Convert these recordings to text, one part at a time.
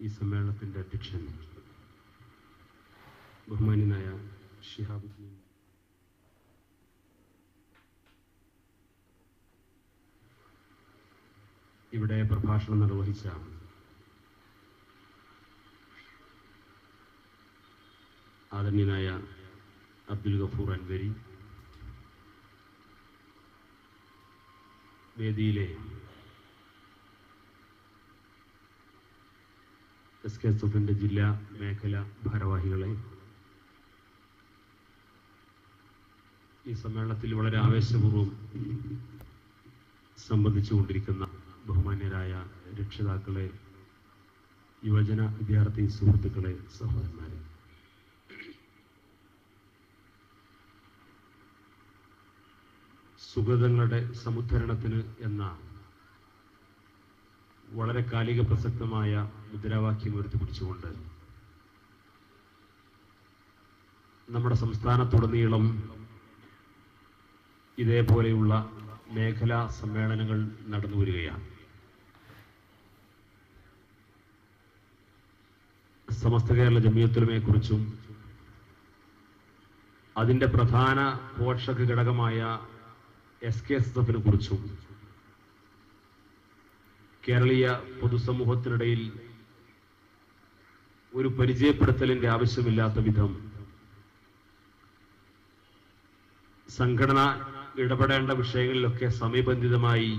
ഈ സമ്മേളനത്തിന്റെ അധ്യക്ഷൻ ബഹുമാന്യനായ ഷിഹാബുദ്ദീൻ ഇവിടെ പ്രഭാഷണം നിർവഹിച്ച ആദരണീയനായ അബ്ദുൽ ഗഫൂർ അൻവരി, വേദിയിലെ SKSFന്റെ ജില്ലാ മേഖല ഭാരവാഹികളെ, ഈ സമ്മേളനത്തിൽ വളരെ ആവേശപൂർവ്വം സംബന്ധിച്ചുകൊണ്ടിരിക്കുന്ന ബഹുമാന്യരായ രക്ഷിതാക്കളെ, യുവജന വിദ്യാർത്ഥി സുഹൃത്തുക്കളെ, സഹോദരന്മാരെ, സുഗതങ്ങളുടെ സമുദ്ധരണത്തിന് എന്ന വളരെ കാലിക പ്രസക്തമായ മുദ്രാവാക്യം ഉയർത്തിപ്പിടിച്ചുകൊണ്ട് നമ്മുടെ സംസ്ഥാനത്തുടനീളം ഇതേപോലെയുള്ള മേഖലാ സമ്മേളനങ്ങൾ നടന്നു വരികയാണ്. സമസ്ത കേരള ജമിയത്തുലമയെക്കുറിച്ചും അതിൻ്റെ പ്രധാന പോഷക ഘടകമായ SKSFനെ കുറിച്ചും കേരളീയ പൊതുസമൂഹത്തിനിടയിൽ ഒരു പരിചയപ്പെടുത്തലിന്റെ ആവശ്യമില്ലാത്ത വിധം സംഘടന ഇടപെടേണ്ട വിഷയങ്ങളിലൊക്കെ സമയബന്ധിതമായി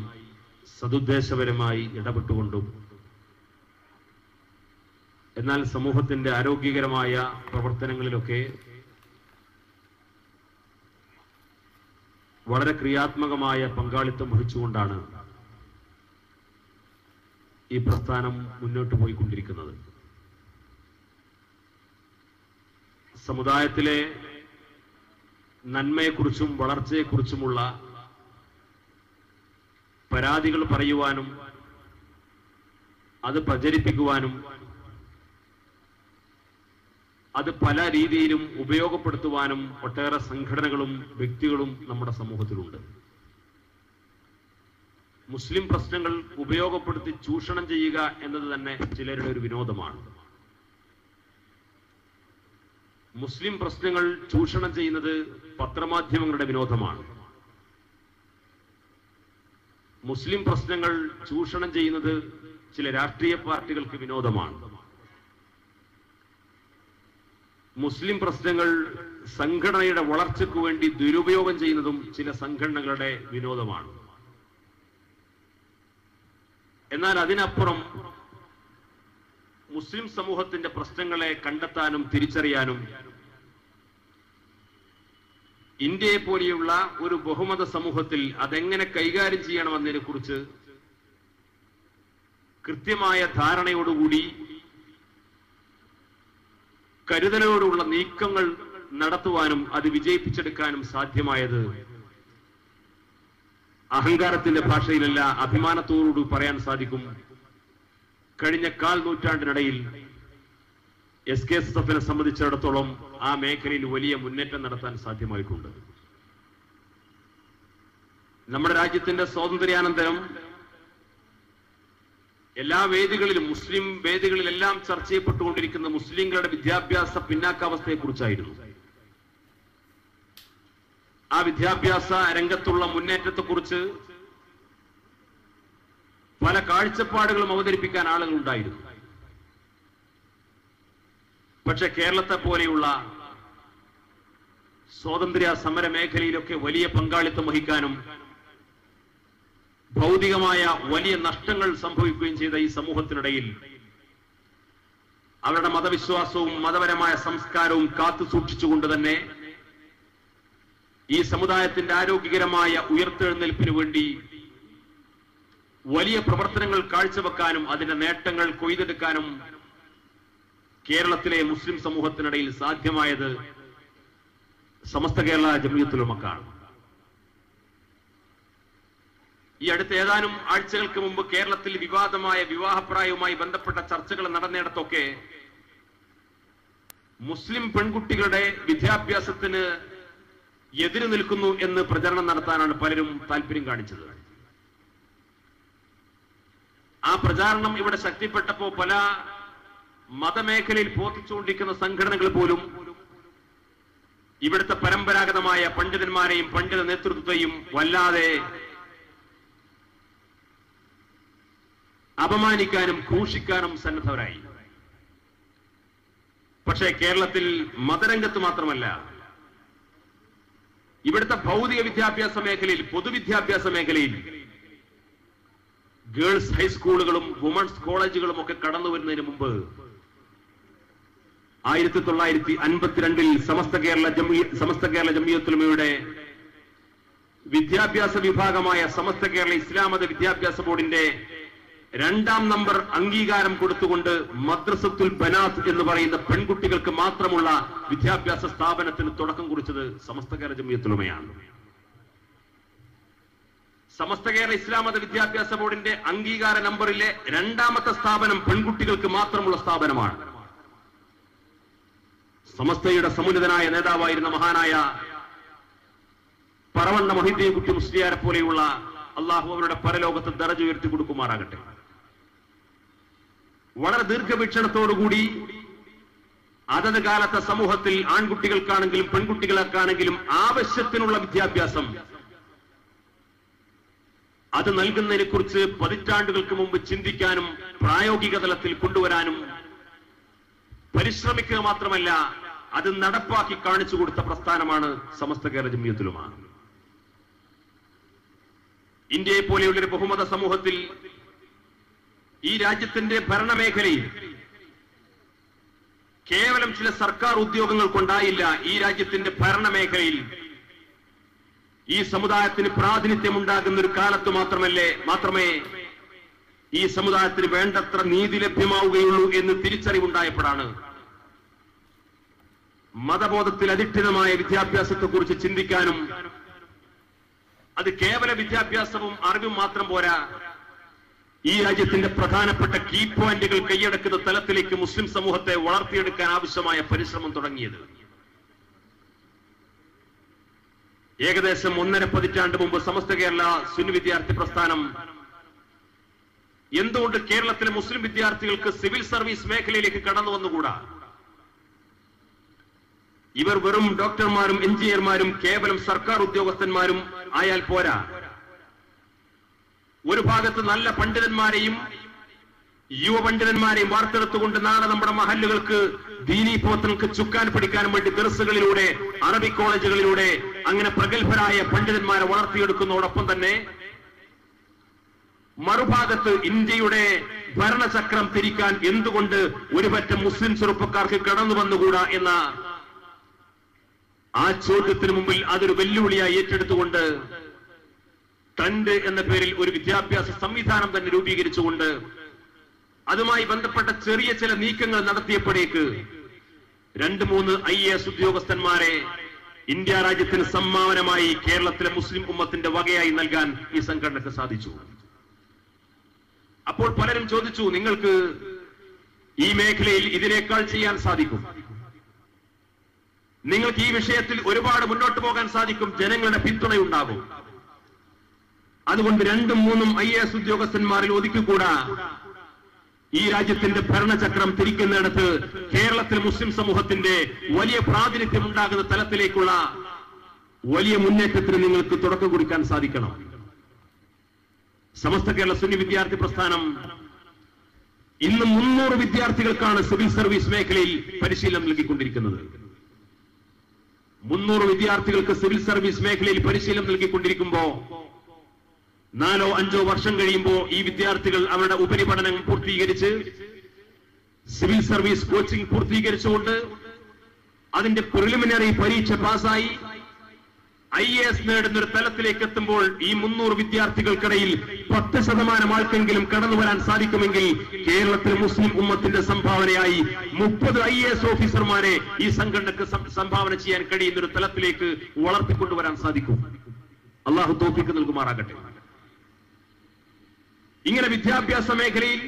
സതുദ്ദേശപരമായി ഇടപെട്ടുകൊണ്ടും എന്നാൽ സമൂഹത്തിന്റെ ആരോഗ്യകരമായ പ്രവർത്തനങ്ങളിലൊക്കെ വളരെ ക്രിയാത്മകമായ പങ്കാളിത്തം വഹിച്ചുകൊണ്ടാണ് ഈ പ്രസ്ഥാനം മുന്നോട്ട് പോയിക്കൊണ്ടിരിക്കുന്നത്. സമുദായത്തിലെ നന്മയെക്കുറിച്ചും വളർച്ചയെക്കുറിച്ചുമുള്ള പരാതികൾ പറയുവാനും അത് പ്രചരിപ്പിക്കുവാനും അത് പല രീതിയിലും ഉപയോഗപ്പെടുത്തുവാനും ഒട്ടേറെ സംഘടനകളും വ്യക്തികളും നമ്മുടെ സമൂഹത്തിലുണ്ട്. മുസ്ലിം പ്രശ്നങ്ങൾ ഉപയോഗപ്പെടുത്തി ചൂഷണം ചെയ്യുക എന്നത് തന്നെ ചിലരുടെ ഒരു വിനോദമാണ്. മുസ്ലിം പ്രശ്നങ്ങൾ ചൂഷണം ചെയ്യുന്നത് പത്രമാധ്യമങ്ങളുടെ വിനോദമാണ്. മുസ്ലിം പ്രശ്നങ്ങൾ ചൂഷണം ചെയ്യുന്നത് ചില രാഷ്ട്രീയ പാർട്ടികൾക്ക് വിനോദമാണ്. മുസ്ലിം പ്രശ്നങ്ങൾ സംഘടനയുടെ വളർച്ചയ്ക്ക് വേണ്ടി ദുരുപയോഗം ചെയ്യുന്നതും ചില സംഘടനകളുടെ വിനോദമാണ്. എന്നാൽ അതിനപ്പുറം മുസ്ലിം സമൂഹത്തിന്റെ പ്രശ്നങ്ങളെ കണ്ടെത്താനും തിരിച്ചറിയാനും ഇന്ത്യയെ പോലെയുള്ള ഒരു ബഹുമത സമൂഹത്തിൽ അതെങ്ങനെ കൈകാര്യം ചെയ്യണമെന്നതിനെ കുറിച്ച് കൃത്യമായ ധാരണയോടുകൂടി കരുതലോടുള്ള നീക്കങ്ങൾ നടത്തുവാനും അത് വിജയിപ്പിച്ചെടുക്കാനും സാധ്യമായത് അഹങ്കാരത്തിന്റെ ഭാഷയിലല്ല, അഭിമാനത്തോടുകൂടി പറയാൻ സാധിക്കും. കഴിഞ്ഞ 1/4 നൂറ്റാണ്ടിനിടയിൽ SKSFനെ സംബന്ധിച്ചിടത്തോളം ആ മേഖലയിൽ വലിയ മുന്നേറ്റം നടത്താൻ സാധ്യമായിട്ടുണ്ട്. നമ്മുടെ രാജ്യത്തിന്റെ സ്വാതന്ത്ര്യാനന്തരം എല്ലാ വേദികളിലും, മുസ്ലിം വേദികളിലെല്ലാം ചർച്ച ചെയ്യപ്പെട്ടുകൊണ്ടിരിക്കുന്ന മുസ്ലിങ്ങളുടെ വിദ്യാഭ്യാസ പിന്നാക്കാവസ്ഥയെക്കുറിച്ചായിരുന്നു. ആ വിദ്യാഭ്യാസ രംഗത്തുള്ള മുന്നേറ്റത്തെക്കുറിച്ച് പല കാഴ്ചപ്പാടുകളും അവതരിപ്പിക്കാൻ ആളുകൾ ഉണ്ടായിരുന്നു. പക്ഷെ കേരളത്തെ പോലെയുള്ള സ്വാതന്ത്ര്യ സമര മേഖലയിലൊക്കെ വലിയ പങ്കാളിത്തം വഹിക്കാനും ഭൗതികമായ വലിയ നഷ്ടങ്ങൾ സംഭവിക്കുകയും ചെയ്ത ഈ സമൂഹത്തിനിടയിൽ അവരുടെ മതവിശ്വാസവും മതപരമായ സംസ്കാരവും കാത്തു സൂക്ഷിച്ചുകൊണ്ട് തന്നെ ഈ സമുദായത്തിന്റെ ആരോഗ്യകരമായ ഉയർത്തെഴുന്നേൽപ്പിനു വേണ്ടി വലിയ പ്രവർത്തനങ്ങൾ കാഴ്ചവെക്കാനും അതിന്റെ നേട്ടങ്ങൾ കൊയ്തെടുക്കാനും കേരളത്തിലെ മുസ്ലിം സമൂഹത്തിനിടയിൽ സാധ്യമായത് സമസ്ത കേരള ജമിയത്തുലമക്കാണ്. ഈ അടുത്ത ഏതാനും ആഴ്ചകൾക്ക് മുമ്പ് കേരളത്തിൽ വിവാദമായ വിവാഹപ്രായവുമായി ബന്ധപ്പെട്ട ചർച്ചകൾ നടന്നിടത്തൊക്കെ മുസ്ലിം പെൺകുട്ടികളുടെ ആ പ്രചാരണം ഇവിടെ ശക്തിപ്പെട്ടപ്പോ പല മതമേഖലയിൽ പ്രവർത്തിച്ചുകൊണ്ടിരിക്കുന്ന സംഘടനകൾ പോലും ഇവിടുത്തെ പരമ്പരാഗതമായ പണ്ഡിതന്മാരെയും പണ്ഡിത നേതൃത്വത്തെയും വല്ലാതെ അപമാനിക്കാനും ക്രൂശിക്കാനും സന്നദ്ധരായി. പക്ഷേ കേരളത്തിൽ മതരംഗത്ത് മാത്രമല്ല, ഇവിടുത്തെ ഭൗതിക വിദ്യാഭ്യാസ മേഖലയിൽ, പൊതുവിദ്യാഭ്യാസ മേഖലയിൽ ഗേൾസ് ഹൈസ്കൂളുകളും വുമൺസ് കോളേജുകളും ഒക്കെ കടന്നു വരുന്നതിന് മുമ്പ് 1952 സമസ്ത കേരള ജംഇയ്യത്തുൽ വിദ്യാഭ്യാസ വിഭാഗമായ സമസ്ത കേരള ഇസ്ലാം മത വിദ്യാഭ്യാസ ബോർഡിന്റെ 2ാം നമ്പർ അംഗീകാരം കൊടുത്തുകൊണ്ട് മദ്രസത്തുൽ ബനാത്ത് എന്ന് പറയുന്ന പെൺകുട്ടികൾക്ക് മാത്രമുള്ള വിദ്യാഭ്യാസ സ്ഥാപനത്തിന് തുടക്കം കുറിച്ചത് സമസ്ത കേരള ജംഇയ്യത്തുൽ ഉലമയാണ്. സമസ്ത കേരള ഇസ്ലാം മത വിദ്യാഭ്യാസ ബോർഡിന്റെ അംഗീകാര നമ്പറിലെ 2ാമത്തെ സ്ഥാപനം പെൺകുട്ടികൾക്ക് മാത്രമുള്ള സ്ഥാപനമാണ്. സമസ്തയുടെ സമുന്നതനായ നേതാവായിരുന്ന മഹാനായ പറവണ്ണ മൊഹീദ്ദീൻ കുട്ടി മുസ്ലിയാരെ പോലെയുള്ള അള്ളാഹു അവരുടെ പരലോകത്ത് ദറജ ഉയർത്തി കൊടുക്കുമാറാകട്ടെ. വളരെ ദീർഘവീക്ഷണത്തോടുകൂടി അതത് കാലത്തെ സമൂഹത്തിൽ ആൺകുട്ടികൾക്കാണെങ്കിലും പെൺകുട്ടികൾക്കാണെങ്കിലും ആവശ്യത്തിനുള്ള വിദ്യാഭ്യാസം അത് നൽകുന്നതിനെ കുറിച്ച് പതിറ്റാണ്ടുകൾക്ക് മുമ്പ് ചിന്തിക്കാനും പ്രായോഗിക തലത്തിൽ കൊണ്ടുവരാനും പരിശ്രമിക്കുക മാത്രമല്ല, അത് നടപ്പാക്കി കാണിച്ചു കൊടുത്ത പ്രസ്ഥാനമാണ് സമസ്ത കേരള ജംഇയ്യത്തുൽ ഉലമ. ഇന്ത്യയെ പോലെയുള്ളൊരു ബഹുമത സമൂഹത്തിൽ, ഈ രാജ്യത്തിന്റെ ഭരണമേഖലയിൽ കേവലം ചില സർക്കാർ ഉദ്യോഗങ്ങൾ കൊണ്ടായില്ല ഈ രാജ്യത്തിന്റെ ഭരണമേഖലയിൽ ഈ സമുദായത്തിന് പ്രാതിനിധ്യം ഉണ്ടാകുന്ന ഒരു കാലത്ത് മാത്രമേ ഈ സമുദായത്തിന് വേണ്ടത്ര നീതി ലഭ്യമാവുകയുള്ളൂ എന്ന് തിരിച്ചറിവുണ്ടായപ്പോഴാണ് മതബോധത്തിൽ അധിഷ്ഠിതമായ വിദ്യാഭ്യാസത്തെക്കുറിച്ച് ചിന്തിക്കാനും, അത് കേവല വിദ്യാഭ്യാസവും അറിവും മാത്രം പോരാ, ഈ രാജ്യത്തിന്റെ പ്രധാനപ്പെട്ട കീ പോയിന്റുകൾ കൈയടക്കുന്ന തലത്തിലേക്ക് മുസ്ലിം സമൂഹത്തെ വളർത്തിയെടുക്കാൻ ആവശ്യമായ പരിശ്രമം തുടങ്ങിയത്. ഏകദേശം 1.5 പതിറ്റാണ്ട് മുമ്പ് സമസ്ത കേരള സുന്നി വിദ്യാർത്ഥി പ്രസ്ഥാനം എന്തുകൊണ്ട് കേരളത്തിലെ മുസ്ലിം വിദ്യാർത്ഥികൾക്ക് സിവിൽ സർവീസ് മേഖലയിലേക്ക് കടന്നു വന്നുകൂടാ? ഇവർ വെറും ഡോക്ടർമാരും എഞ്ചിനീയർമാരും കേവലം സർക്കാർ ഉദ്യോഗസ്ഥന്മാരും ആയാൽ പോരാ. ഒരു ഭാഗത്ത് നല്ല പണ്ഡിതന്മാരെയും യുവ പണ്ഡിതന്മാരെയും വാർത്തെടുത്തുകൊണ്ട് നാളെ നമ്മുടെ മഹല്ലുകൾക്ക് ദീനീ പ്രവർത്തനങ്ങൾക്ക് ചുക്കാൻ പിടിക്കാനും വേണ്ടി ദർസുകളിലൂടെ, അറബിക് കോളേജുകളിലൂടെ അങ്ങനെ പ്രഗത്ഭരായ പണ്ഡിതന്മാരെ വളർത്തിയെടുക്കുന്നതോടൊപ്പം തന്നെ മറുഭാഗത്ത് ഇന്ത്യയുടെ ഭരണചക്രം തിരിക്കാൻ എന്തുകൊണ്ട് ഒരുപറ്റം മുസ്ലിം ചെറുപ്പക്കാർക്ക് കടന്നു വന്നുകൂടാ എന്ന ആ ചോദ്യത്തിന് മുമ്പിൽ അതൊരു വെല്ലുവിളിയായി ഏറ്റെടുത്തുകൊണ്ട് ട്രെൻഡ് എന്ന പേരിൽ ഒരു വിദ്യാഭ്യാസ സംവിധാനം തന്നെ രൂപീകരിച്ചുകൊണ്ട് അതുമായി ബന്ധപ്പെട്ട ചെറിയ ചില നീക്കങ്ങൾ നടത്തിയപ്പോഴേക്ക് 2-3 IAS ഉദ്യോഗസ്ഥന്മാരെ ഇന്ത്യ രാജ്യത്തിന് സമ്മാനമായി കേരളത്തിലെ മുസ്ലിം ഉമ്മത്തിന്റെ വകയായി നൽകാൻ ഈ സംഘടനക്ക് സാധിച്ചു. അപ്പോൾ പലരും ചോദിച്ചു, നിങ്ങൾക്ക് ഈ മേഖലയിൽ ഇതിനേക്കാൾ ചെയ്യാൻ സാധിക്കും, നിങ്ങൾക്ക് ഈ വിഷയത്തിൽ ഒരുപാട് മുന്നോട്ട് പോകാൻ സാധിക്കും, ജനങ്ങളുടെ പിന്തുണയുണ്ടാകും, അതുകൊണ്ട് 2-3 IAS ഉദ്യോഗസ്ഥന്മാരിൽ ഒതുക്കിക്കൂടാ ഈ രാജ്യത്തിന്റെ ഭരണചക്രം തിരിക്കുന്നിടത്ത് കേരളത്തിൽ മുസ്ലിം സമൂഹത്തിന്റെ വലിയ പ്രാതിനിധ്യം ഉണ്ടാകുന്ന തലത്തിലേക്കുള്ള വലിയ മുന്നേറ്റത്തിന് നിങ്ങൾക്ക് തുടക്കം കുറിക്കാൻ സാധിക്കണം. സമസ്ത കേരള സുന്നി വിദ്യാർത്ഥി പ്രസ്ഥാനം ഇന്ന് 300 വിദ്യാർത്ഥികൾക്കാണ് സിവിൽ സർവീസ് മേഖലയിൽ പരിശീലനം നൽകിക്കൊണ്ടിരിക്കുന്നത്. 300 വിദ്യാർത്ഥികൾക്ക് സിവിൽ സർവീസ് മേഖലയിൽ പരിശീലനം നൽകിക്കൊണ്ടിരിക്കുമ്പോ 4-5 വർഷം കഴിയുമ്പോൾ ഈ വിദ്യാർത്ഥികൾ അവരുടെ ഉപരിപഠനം പൂർത്തീകരിച്ച് സിവിൽ സർവീസ് കോച്ചിംഗ് പൂർത്തീകരിച്ചുകൊണ്ട് അതിന്റെ പ്രിലിമിനറി പരീക്ഷ പാസ്സായി IAS നേടുന്ന ഒരു തലത്തിലേക്ക് എത്തുമ്പോൾ ഈ 300 വിദ്യാർത്ഥികൾക്കിടയിൽ 10% ആൾക്കെങ്കിലും കടന്നു വരാൻ സാധിക്കുമെങ്കിൽ കേരളത്തിലെ മുസ്ലിം ഉമ്മത്തിന്റെ സംഭാവനയായി 30 IAS ഓഫീസർമാരെ ഈ സംഘടനക്ക് സംഭാവന ചെയ്യാൻ കഴിയുന്ന ഒരു തലത്തിലേക്ക് വളർത്തിക്കൊണ്ടുവരാൻ സാധിക്കും. അള്ളാഹു തൗഫീഖ് നൽകുമാറാകട്ടെ. ഇങ്ങനെ വിദ്യാഭ്യാസ മേഖലയിൽ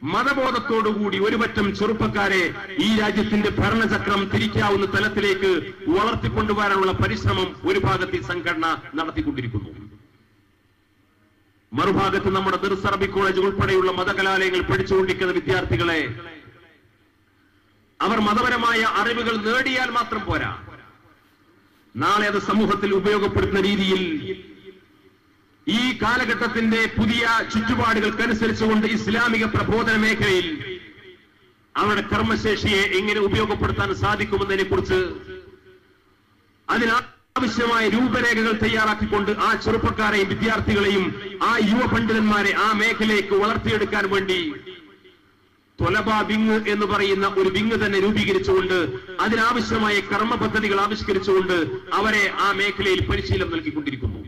മതബോധത്തോടുകൂടി ഒരുപറ്റം ചെറുപ്പക്കാരെ ഈ രാജ്യത്തിന്റെ ഭരണചക്രം തിരിക്കാവുന്ന തലത്തിലേക്ക് വളർത്തിക്കൊണ്ടുവരാനുള്ള പരിശ്രമം ഒരു ഭാഗത്ത് ഈ സംഘടന നടത്തിക്കൊണ്ടിരിക്കുന്നു. മറുഭാഗത്ത് നമ്മുടെ ദിർസ് അറബി കോളേജ് ഉൾപ്പെടെയുള്ള മതകലാലയങ്ങൾ പഠിച്ചുകൊണ്ടിരിക്കുന്ന വിദ്യാർത്ഥികളെ അവർ മതപരമായ അറിവുകൾ നേടിയാൽ മാത്രം പോരാ, നാളെ അത് സമൂഹത്തിൽ ഉപയോഗപ്പെടുത്തുന്ന രീതിയിൽ ഈ കാലഘട്ടത്തിന്റെ പുതിയ ചുറ്റുപാടുകൾക്കനുസരിച്ചുകൊണ്ട് ഇസ്ലാമിക പ്രബോധന മേഖലയിൽ അവരുടെ കർമ്മശേഷിയെ എങ്ങനെ ഉപയോഗപ്പെടുത്താൻ സാധിക്കുമെന്നതിനെ കുറിച്ച് അതിനാവശ്യമായ രൂപരേഖകൾ തയ്യാറാക്കിക്കൊണ്ട് ആ ചെറുപ്പക്കാരെയും വിദ്യാർത്ഥികളെയും ആ യുവ പണ്ഡിതന്മാരെ ആ മേഖലയ്ക്ക് വളർത്തിയെടുക്കാൻ വേണ്ടി ത്വലബ വിങ് എന്ന് പറയുന്ന ഒരു വിങ് തന്നെ രൂപീകരിച്ചുകൊണ്ട് അതിനാവശ്യമായ കർമ്മ പദ്ധതികൾ ആവിഷ്കരിച്ചുകൊണ്ട് അവരെ ആ മേഖലയിൽ പരിശീലനം നൽകിക്കൊണ്ടിരിക്കുന്നു.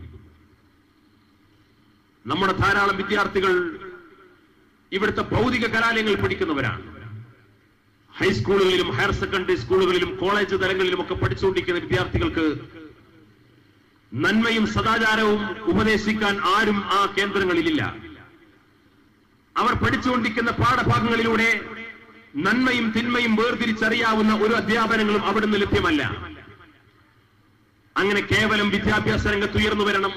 നമ്മുടെ ധാരാളം വിദ്യാർത്ഥികൾ ഇവിടുത്തെ ഭൗതിക കലാലയങ്ങൾ പഠിക്കുന്നവരാണ്. ഹൈസ്കൂളുകളിലും ഹയർ സെക്കൻഡറി സ്കൂളുകളിലും കോളേജ് തലങ്ങളിലും ഒക്കെ പഠിച്ചുകൊണ്ടിരിക്കുന്ന വിദ്യാർത്ഥികൾക്ക് നന്മയും സദാചാരവും ഉപദേശിക്കാൻ ആരും ആ കേന്ദ്രങ്ങളിലില്ല. അവർ പഠിച്ചുകൊണ്ടിരിക്കുന്ന പാഠഭാഗങ്ങളിലൂടെ നന്മയും തിന്മയും വേർതിരിച്ചറിയാവുന്ന ഒരു അധ്യാപനങ്ങളും അവിടുന്ന് ലഭ്യമല്ല. അങ്ങനെ കേവലം വിദ്യാഭ്യാസ രംഗത്ത് ഉയർന്നു വരണം,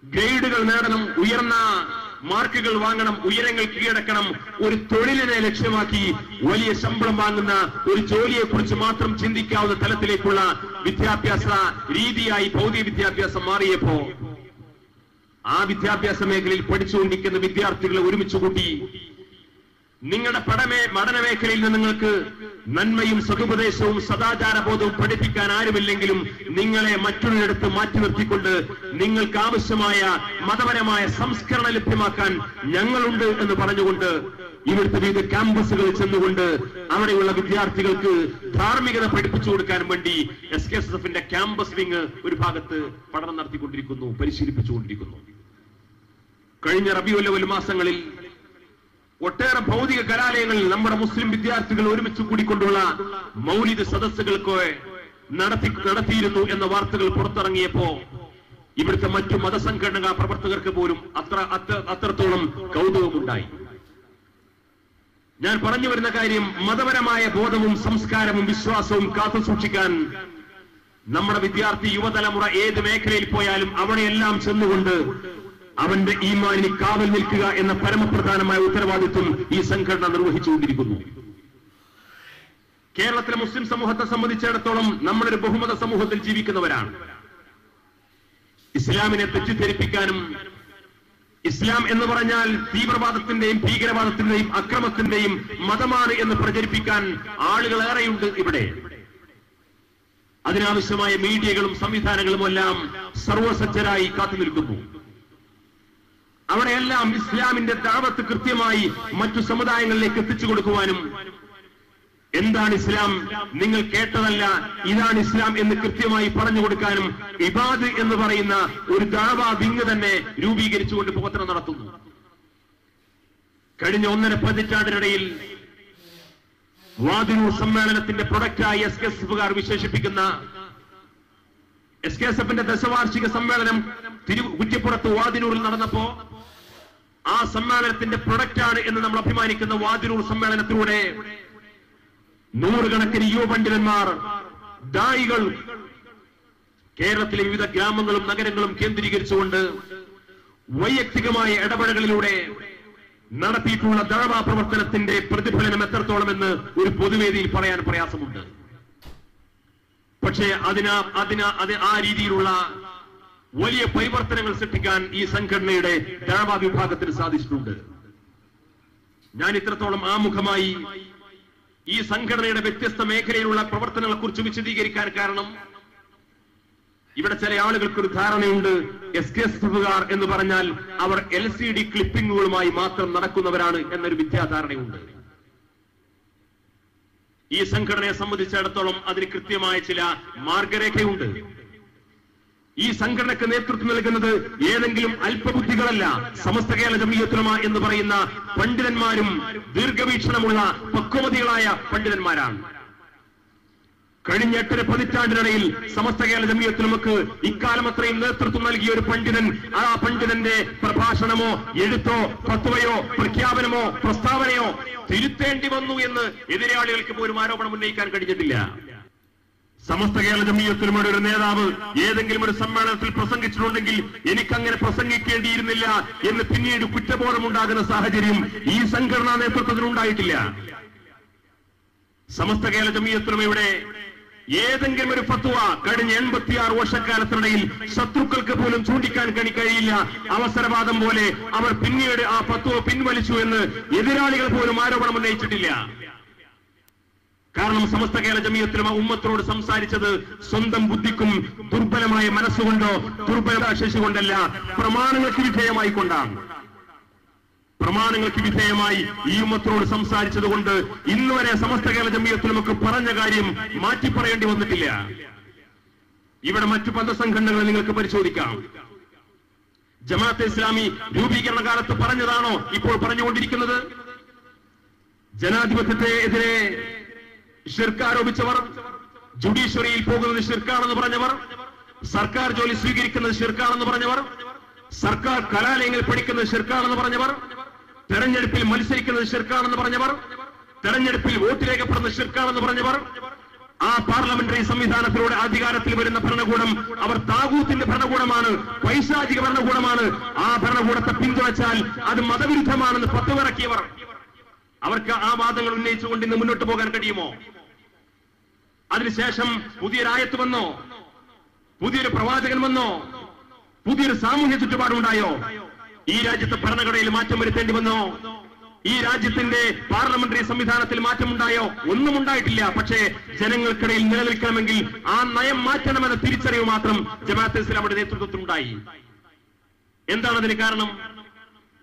ഗ്രേഡുകൾ നേടണം, ഉയർന്ന മാർക്കുകൾ വാങ്ങണം, ഉയരങ്ങൾ കീഴടക്കണം, ഒരു തൊഴിലിനെ ലക്ഷ്യമാക്കി വലിയ ശമ്പളം വാങ്ങുന്ന ഒരു ജോലിയെക്കുറിച്ച് മാത്രം ചിന്തിക്കാവുന്ന തലത്തിലേക്കുള്ള വിദ്യാഭ്യാസ രീതിയായി ഭൗതിക വിദ്യാഭ്യാസം മാറിയപ്പോ ആ വിദ്യാഭ്യാസ മേഖലയിൽ പഠിച്ചുകൊണ്ടിരിക്കുന്ന വിദ്യാർത്ഥികളെ ഒരുമിച്ച് കൂട്ടി നിങ്ങളുടെ പഠന മേഖലയിൽ നിന്ന് നിങ്ങൾക്ക് നന്മയും സതുപദേശവും സദാചാരബോധവും പഠിപ്പിക്കാൻ ആരുമില്ലെങ്കിലും നിങ്ങളെ മറ്റൊരിടത്ത് മാറ്റി നിർത്തിക്കൊണ്ട് നിങ്ങൾക്ക് ആവശ്യമായ മതപരമായ സംസ്കരണം ലഭ്യമാക്കാൻ ഞങ്ങളുണ്ട് എന്ന് പറഞ്ഞുകൊണ്ട് ഇവിടുത്തെ വിവിധ ക്യാമ്പസുകളിൽ ചെന്നുകൊണ്ട് അവിടെയുള്ള വിദ്യാർത്ഥികൾക്ക് ധാർമ്മികത പഠിപ്പിച്ചു കൊടുക്കാൻ വേണ്ടി SKSSF ക്യാമ്പസ് വിങ് ഒരു ഭാഗത്ത് പഠനം നടത്തിക്കൊണ്ടിരിക്കുന്നു, പരിശീലിപ്പിച്ചുകൊണ്ടിരിക്കുന്നു. കഴിഞ്ഞ റബീഉൽ അവ്വൽ മാസങ്ങളിൽ ഒട്ടേറെ ഭൗതിക കലാലയങ്ങളിൽ നമ്മുടെ മുസ്ലിം വിദ്യാർത്ഥികൾ ഒരുമിച്ച് കൂടിക്കൊണ്ടുള്ള മൗലിദ് സദസ്സുകൾക്ക് നടത്തിയിരുന്നു എന്ന വാർത്തകൾ പുറത്തിറങ്ങിയപ്പോ ഇവിടുത്തെ മറ്റു മതസംഘടനാ പ്രവർത്തകർക്ക് പോലും അത്രത്തോളം കൗതുകമുണ്ടായി. ഞാൻ പറഞ്ഞു വരുന്ന കാര്യം, മതപരമായ ബോധവും സംസ്കാരവും വിശ്വാസവും കാത്തുസൂക്ഷിക്കാൻ നമ്മുടെ വിദ്യാർത്ഥി യുവതലമുറ ഏത് മേഖലയിൽ പോയാലും അവിടെയെല്ലാം ചെന്നുകൊണ്ട് അവന്റെ ഈമാനിന് കാവൽ നിൽക്കുക എന്ന പരമപ്രധാനമായ ഉത്തരവാദിത്വം ഈ സംഘടന നിർവഹിച്ചുകൊണ്ടിരിക്കുന്നു. കേരളത്തിലെ മുസ്ലിം സമൂഹത്തെ സംബന്ധിച്ചിടത്തോളം നമ്മളൊരു ബഹുമത സമൂഹത്തിൽ ജീവിക്കുന്നവരാണ്. ഇസ്ലാമിനെ തെറ്റിദ്ധരിപ്പിക്കാനും ഇസ്ലാം എന്ന് പറഞ്ഞാൽ തീവ്രവാദത്തിന്റെയും ഭീകരവാദത്തിന്റെയും അക്രമത്തിന്റെയും മതമാണ് എന്ന് പ്രചരിപ്പിക്കാൻ ആളുകൾ ഏറെയുണ്ട് ഇവിടെ. അതിനാവശ്യമായ മീഡിയകളും സംവിധാനങ്ങളും എല്ലാം സർവസജ്ജരായി കാത്തുനിൽക്കുന്നു. അവിടെയെല്ലാം ഇസ്ലാമിന്റെ ദഅവത്ത് കൃത്യമായി മറ്റു സമുദായങ്ങളിലേക്ക് എത്തിച്ചു കൊടുക്കുവാനും എന്താണ് ഇസ്ലാം, നിങ്ങൾ കേട്ടതല്ല, ഇതാണ് ഇസ്ലാം എന്ന് കൃത്യമായി പറഞ്ഞു കൊടുക്കാനും ഇബാദ് എന്ന് പറയുന്ന ഒരു ദഅവ വിങ് തന്നെ രൂപീകരിച്ചുകൊണ്ട് പ്രവർത്തനം നടത്തുന്നു. കഴിഞ്ഞ 1.5 പതിറ്റാണ്ടിനിടയിൽ വാദിനൂർ സമ്മേളനത്തിന്റെ പ്രൊഡക്റ്റായി SKSF വിശേഷിപ്പിക്കുന്ന SKSF ദശവാർഷിക സമ്മേളനം കുറ്റിപ്പുറത്ത് വാദിനൂരിൽ നടന്നപ്പോ ആ സമ്മേളനത്തിന്റെ പ്രൊഡക്റ്റാണ് എന്ന് നമ്മൾ അഭിമാനിക്കുന്ന വാദിനൂർ സമ്മേളനത്തിലൂടെ നൂറുകണക്കിന് യുവ പണ്ഡിതന്മാർ, ദായികൾ കേരളത്തിലെ വിവിധ ഗ്രാമങ്ങളും നഗരങ്ങളും കേന്ദ്രീകരിച്ചുകൊണ്ട് വൈയക്തികമായ ഇടപെടലുകളിലൂടെ നടത്തിയിട്ടുള്ള ദഅവ പ്രവർത്തനത്തിന്റെ പ്രതിഫലനം എത്രത്തോളമെന്ന് ഒരു പൊതുവേദിയിൽ പറയാൻ പ്രയാസമുണ്ട്. പക്ഷേ ആ രീതിയിലുള്ള വലിയ പരിവർത്തനങ്ങൾ സൃഷ്ടിക്കാൻ ഈ സംഘടനയുടെ ദഅവ വിഭാഗത്തിന് സാധിച്ചിട്ടുണ്ട്. ഞാൻ ഇത്രത്തോളം ആമുഖമായി ഈ സംഘടനയുടെ വ്യത്യസ്ത മേഖലയിലുള്ള പ്രവർത്തനങ്ങളെ കുറിച്ച് വിശദീകരിക്കാൻ കാരണം, ഇവിടെ ചില ആളുകൾക്കൊരു ധാരണയുണ്ട്, SKSF എന്ന് പറഞ്ഞാൽ അവർ LCD ക്ലിപ്പിങ്ങുകളുമായി മാത്രം നടക്കുന്നവരാണ് എന്നൊരു മിഥ്യാധാരണയുണ്ട്. ഈ സംഘടനയെ സംബന്ധിച്ചിടത്തോളം അതിന് കൃത്യമായ ചില മാർഗരേഖയുണ്ട്. ഈ സംഘടനയ്ക്ക് നേതൃത്വം നൽകുന്നത് ഏതെങ്കിലും അല്പബുദ്ധികളല്ല, സമസ്ത കേരള ജംഇയ്യത്തുൽ ഉലമ എന്ന് പറയുന്ന പണ്ഡിതന്മാരും ദീർഘവീക്ഷണമുള്ള പക്വമതികളായ പണ്ഡിതന്മാരാണ്. കഴിഞ്ഞ 8 പതിറ്റാണ്ടിനിടയിൽ സമസ്ത കേരള ജംഇയ്യത്തുൽ ഉലമക്ക് ഇക്കാലം അത്രയും നേതൃത്വം നൽകിയ ഒരു പണ്ഡിതൻ, ആ പണ്ഡിതന്റെ പ്രഭാഷണമോ എഴുത്തോ ഫത്വയോ പ്രഖ്യാപനമോ പ്രസ്താവനയോ തിരുത്തേണ്ടി വന്നു എന്ന് എതിരാളികൾക്ക് പോലും ആരോപണം ഉന്നയിക്കാൻ കഴിഞ്ഞിട്ടില്ല. സമസ്ത കേരള ജംഇയ്യത്തുലമയുടെ ഒരു നേതാവ് ഏതെങ്കിലും ഒരു സമ്മേളനത്തിൽ പ്രസംഗിച്ചിട്ടുണ്ടെങ്കിൽ എനിക്കങ്ങനെ പ്രസംഗിക്കേണ്ടിയിരുന്നില്ല എന്ന് പിന്നീട് കുറ്റബോധമുണ്ടാകുന്ന സാഹചര്യം ഈ സംഘടനാ നേതൃത്വത്തിനുണ്ടായിട്ടില്ല. സമസ്ത കേരള ജംഇയ്യത്തുലമയുടെ ഏതെങ്കിലും ഒരു ഫത്വ കഴിഞ്ഞ 86 വർഷക്കാലത്തിനിടയിൽ ശത്രുക്കൾക്ക് പോലും ചൂണ്ടിക്കാൻ കഴിയില്ല. അവസരവാദം പോലെ അവർ പിന്നീട് ആ ഫത്വ പിൻവലിച്ചു എന്ന് എതിരാളികൾ പോലും ആരോപണം ഉന്നയിച്ചിട്ടില്ല. കാരണം സമസ്ത കേരള ജംഇയ്യത്തുലമ ഉമ്മത്തിനോട് സംസാരിച്ചത് സ്വന്തം ബുദ്ധിക്കും ദുർബലമായ മനസ്സുകൊണ്ടോ ദുർബലശേഷി കൊണ്ടല്ല, പ്രമാണങ്ങൾക്ക് വിധേയമായിക്കൊണ്ടാണ്. പ്രമാണങ്ങൾക്ക് വിധേയമായി ഈ ഉമ്മത്തിനോട് സംസാരിച്ചത് കൊണ്ട് ഇന്നുവരെ സമസ്ത കേരള ജംഇയ്യത്തുലമക്ക് പറഞ്ഞ കാര്യം മാറ്റിപ്പറയേണ്ടി വന്നിട്ടില്ല. ഇവിടെ മറ്റു പദസംഘടനകളെ നിങ്ങൾക്ക് പരിശോധിക്കാം. ജമാഅത്തെ ഇസ്ലാമി രൂപീകരണ കാലത്ത് പറഞ്ഞതാണോ ഇപ്പോൾ പറഞ്ഞുകൊണ്ടിരിക്കുന്നത്? ജനാധിപത്യത്തെ എതിരെ ഷിർക്ക് ആരോപിച്ചവർ, ജുഡീഷ്യറിയിൽ പോകുന്നത് ഷിർക്കാണെന്ന് പറഞ്ഞവർ, സർക്കാർ ജോലി സ്വീകരിക്കുന്നത് ഷിർക്കാണെന്ന് പറഞ്ഞവർ, സർക്കാർ കലാലയങ്ങളിൽ പഠിക്കുന്നത് ഷിർക്കാണെന്ന് പറഞ്ഞവർ, തെരഞ്ഞെടുപ്പിൽ മത്സരിക്കുന്നത് ഷിർക്കാണെന്ന് പറഞ്ഞവർ, തെരഞ്ഞെടുപ്പിൽ വോട്ട് രേഖപ്പെടുന്നത് ഷിർക്കാണെന്ന് പറഞ്ഞവർ, ആ പാർലമെന്ററി സംവിധാനത്തിലൂടെ അധികാരത്തിൽ വരുന്ന ഭരണകൂടം അവർ താഗൂത്തിന്റെ ഭരണകൂടമാണ്, പൈശാചിക ഭരണകൂടമാണ്, ആ ഭരണകൂടത്തെ പിന്തുണച്ചാൽ അത് മതവിരുദ്ധമാണെന്ന് ഫത്വയിറക്കിയവർ, അവർക്ക് ആ വാദങ്ങൾ ഉന്നയിച്ചുകൊണ്ട് ഇന്ന് മുന്നോട്ട് പോകാൻ കഴിയുമോ? അതിനുശേഷം പുതിയൊരായത്ത് വന്നോ? പുതിയൊരു പ്രവാചകൻ വന്നോ? പുതിയൊരു സാമൂഹ്യ ചുറ്റുപാടുണ്ടായോ? ഈ രാജ്യത്തെ ഭരണഘടനയിൽ മാറ്റം വരുത്തേണ്ടി വന്നോ? ഈ രാജ്യത്തിന്റെ പാർലമെന്ററി സംവിധാനത്തിൽ മാറ്റമുണ്ടായോ? ഒന്നും ഉണ്ടായിട്ടില്ല. പക്ഷേ ജനങ്ങൾക്കിടയിൽ നിലനിൽക്കണമെങ്കിൽ ആ നയം മാറ്റണമെന്ന തിരിച്ചറിവ് മാത്രം ജമാഅത്തെ ഇസ്ലാമിയുടെ നേതൃത്വത്തിലുണ്ടായി. എന്താണ് അതിന് കാരണം?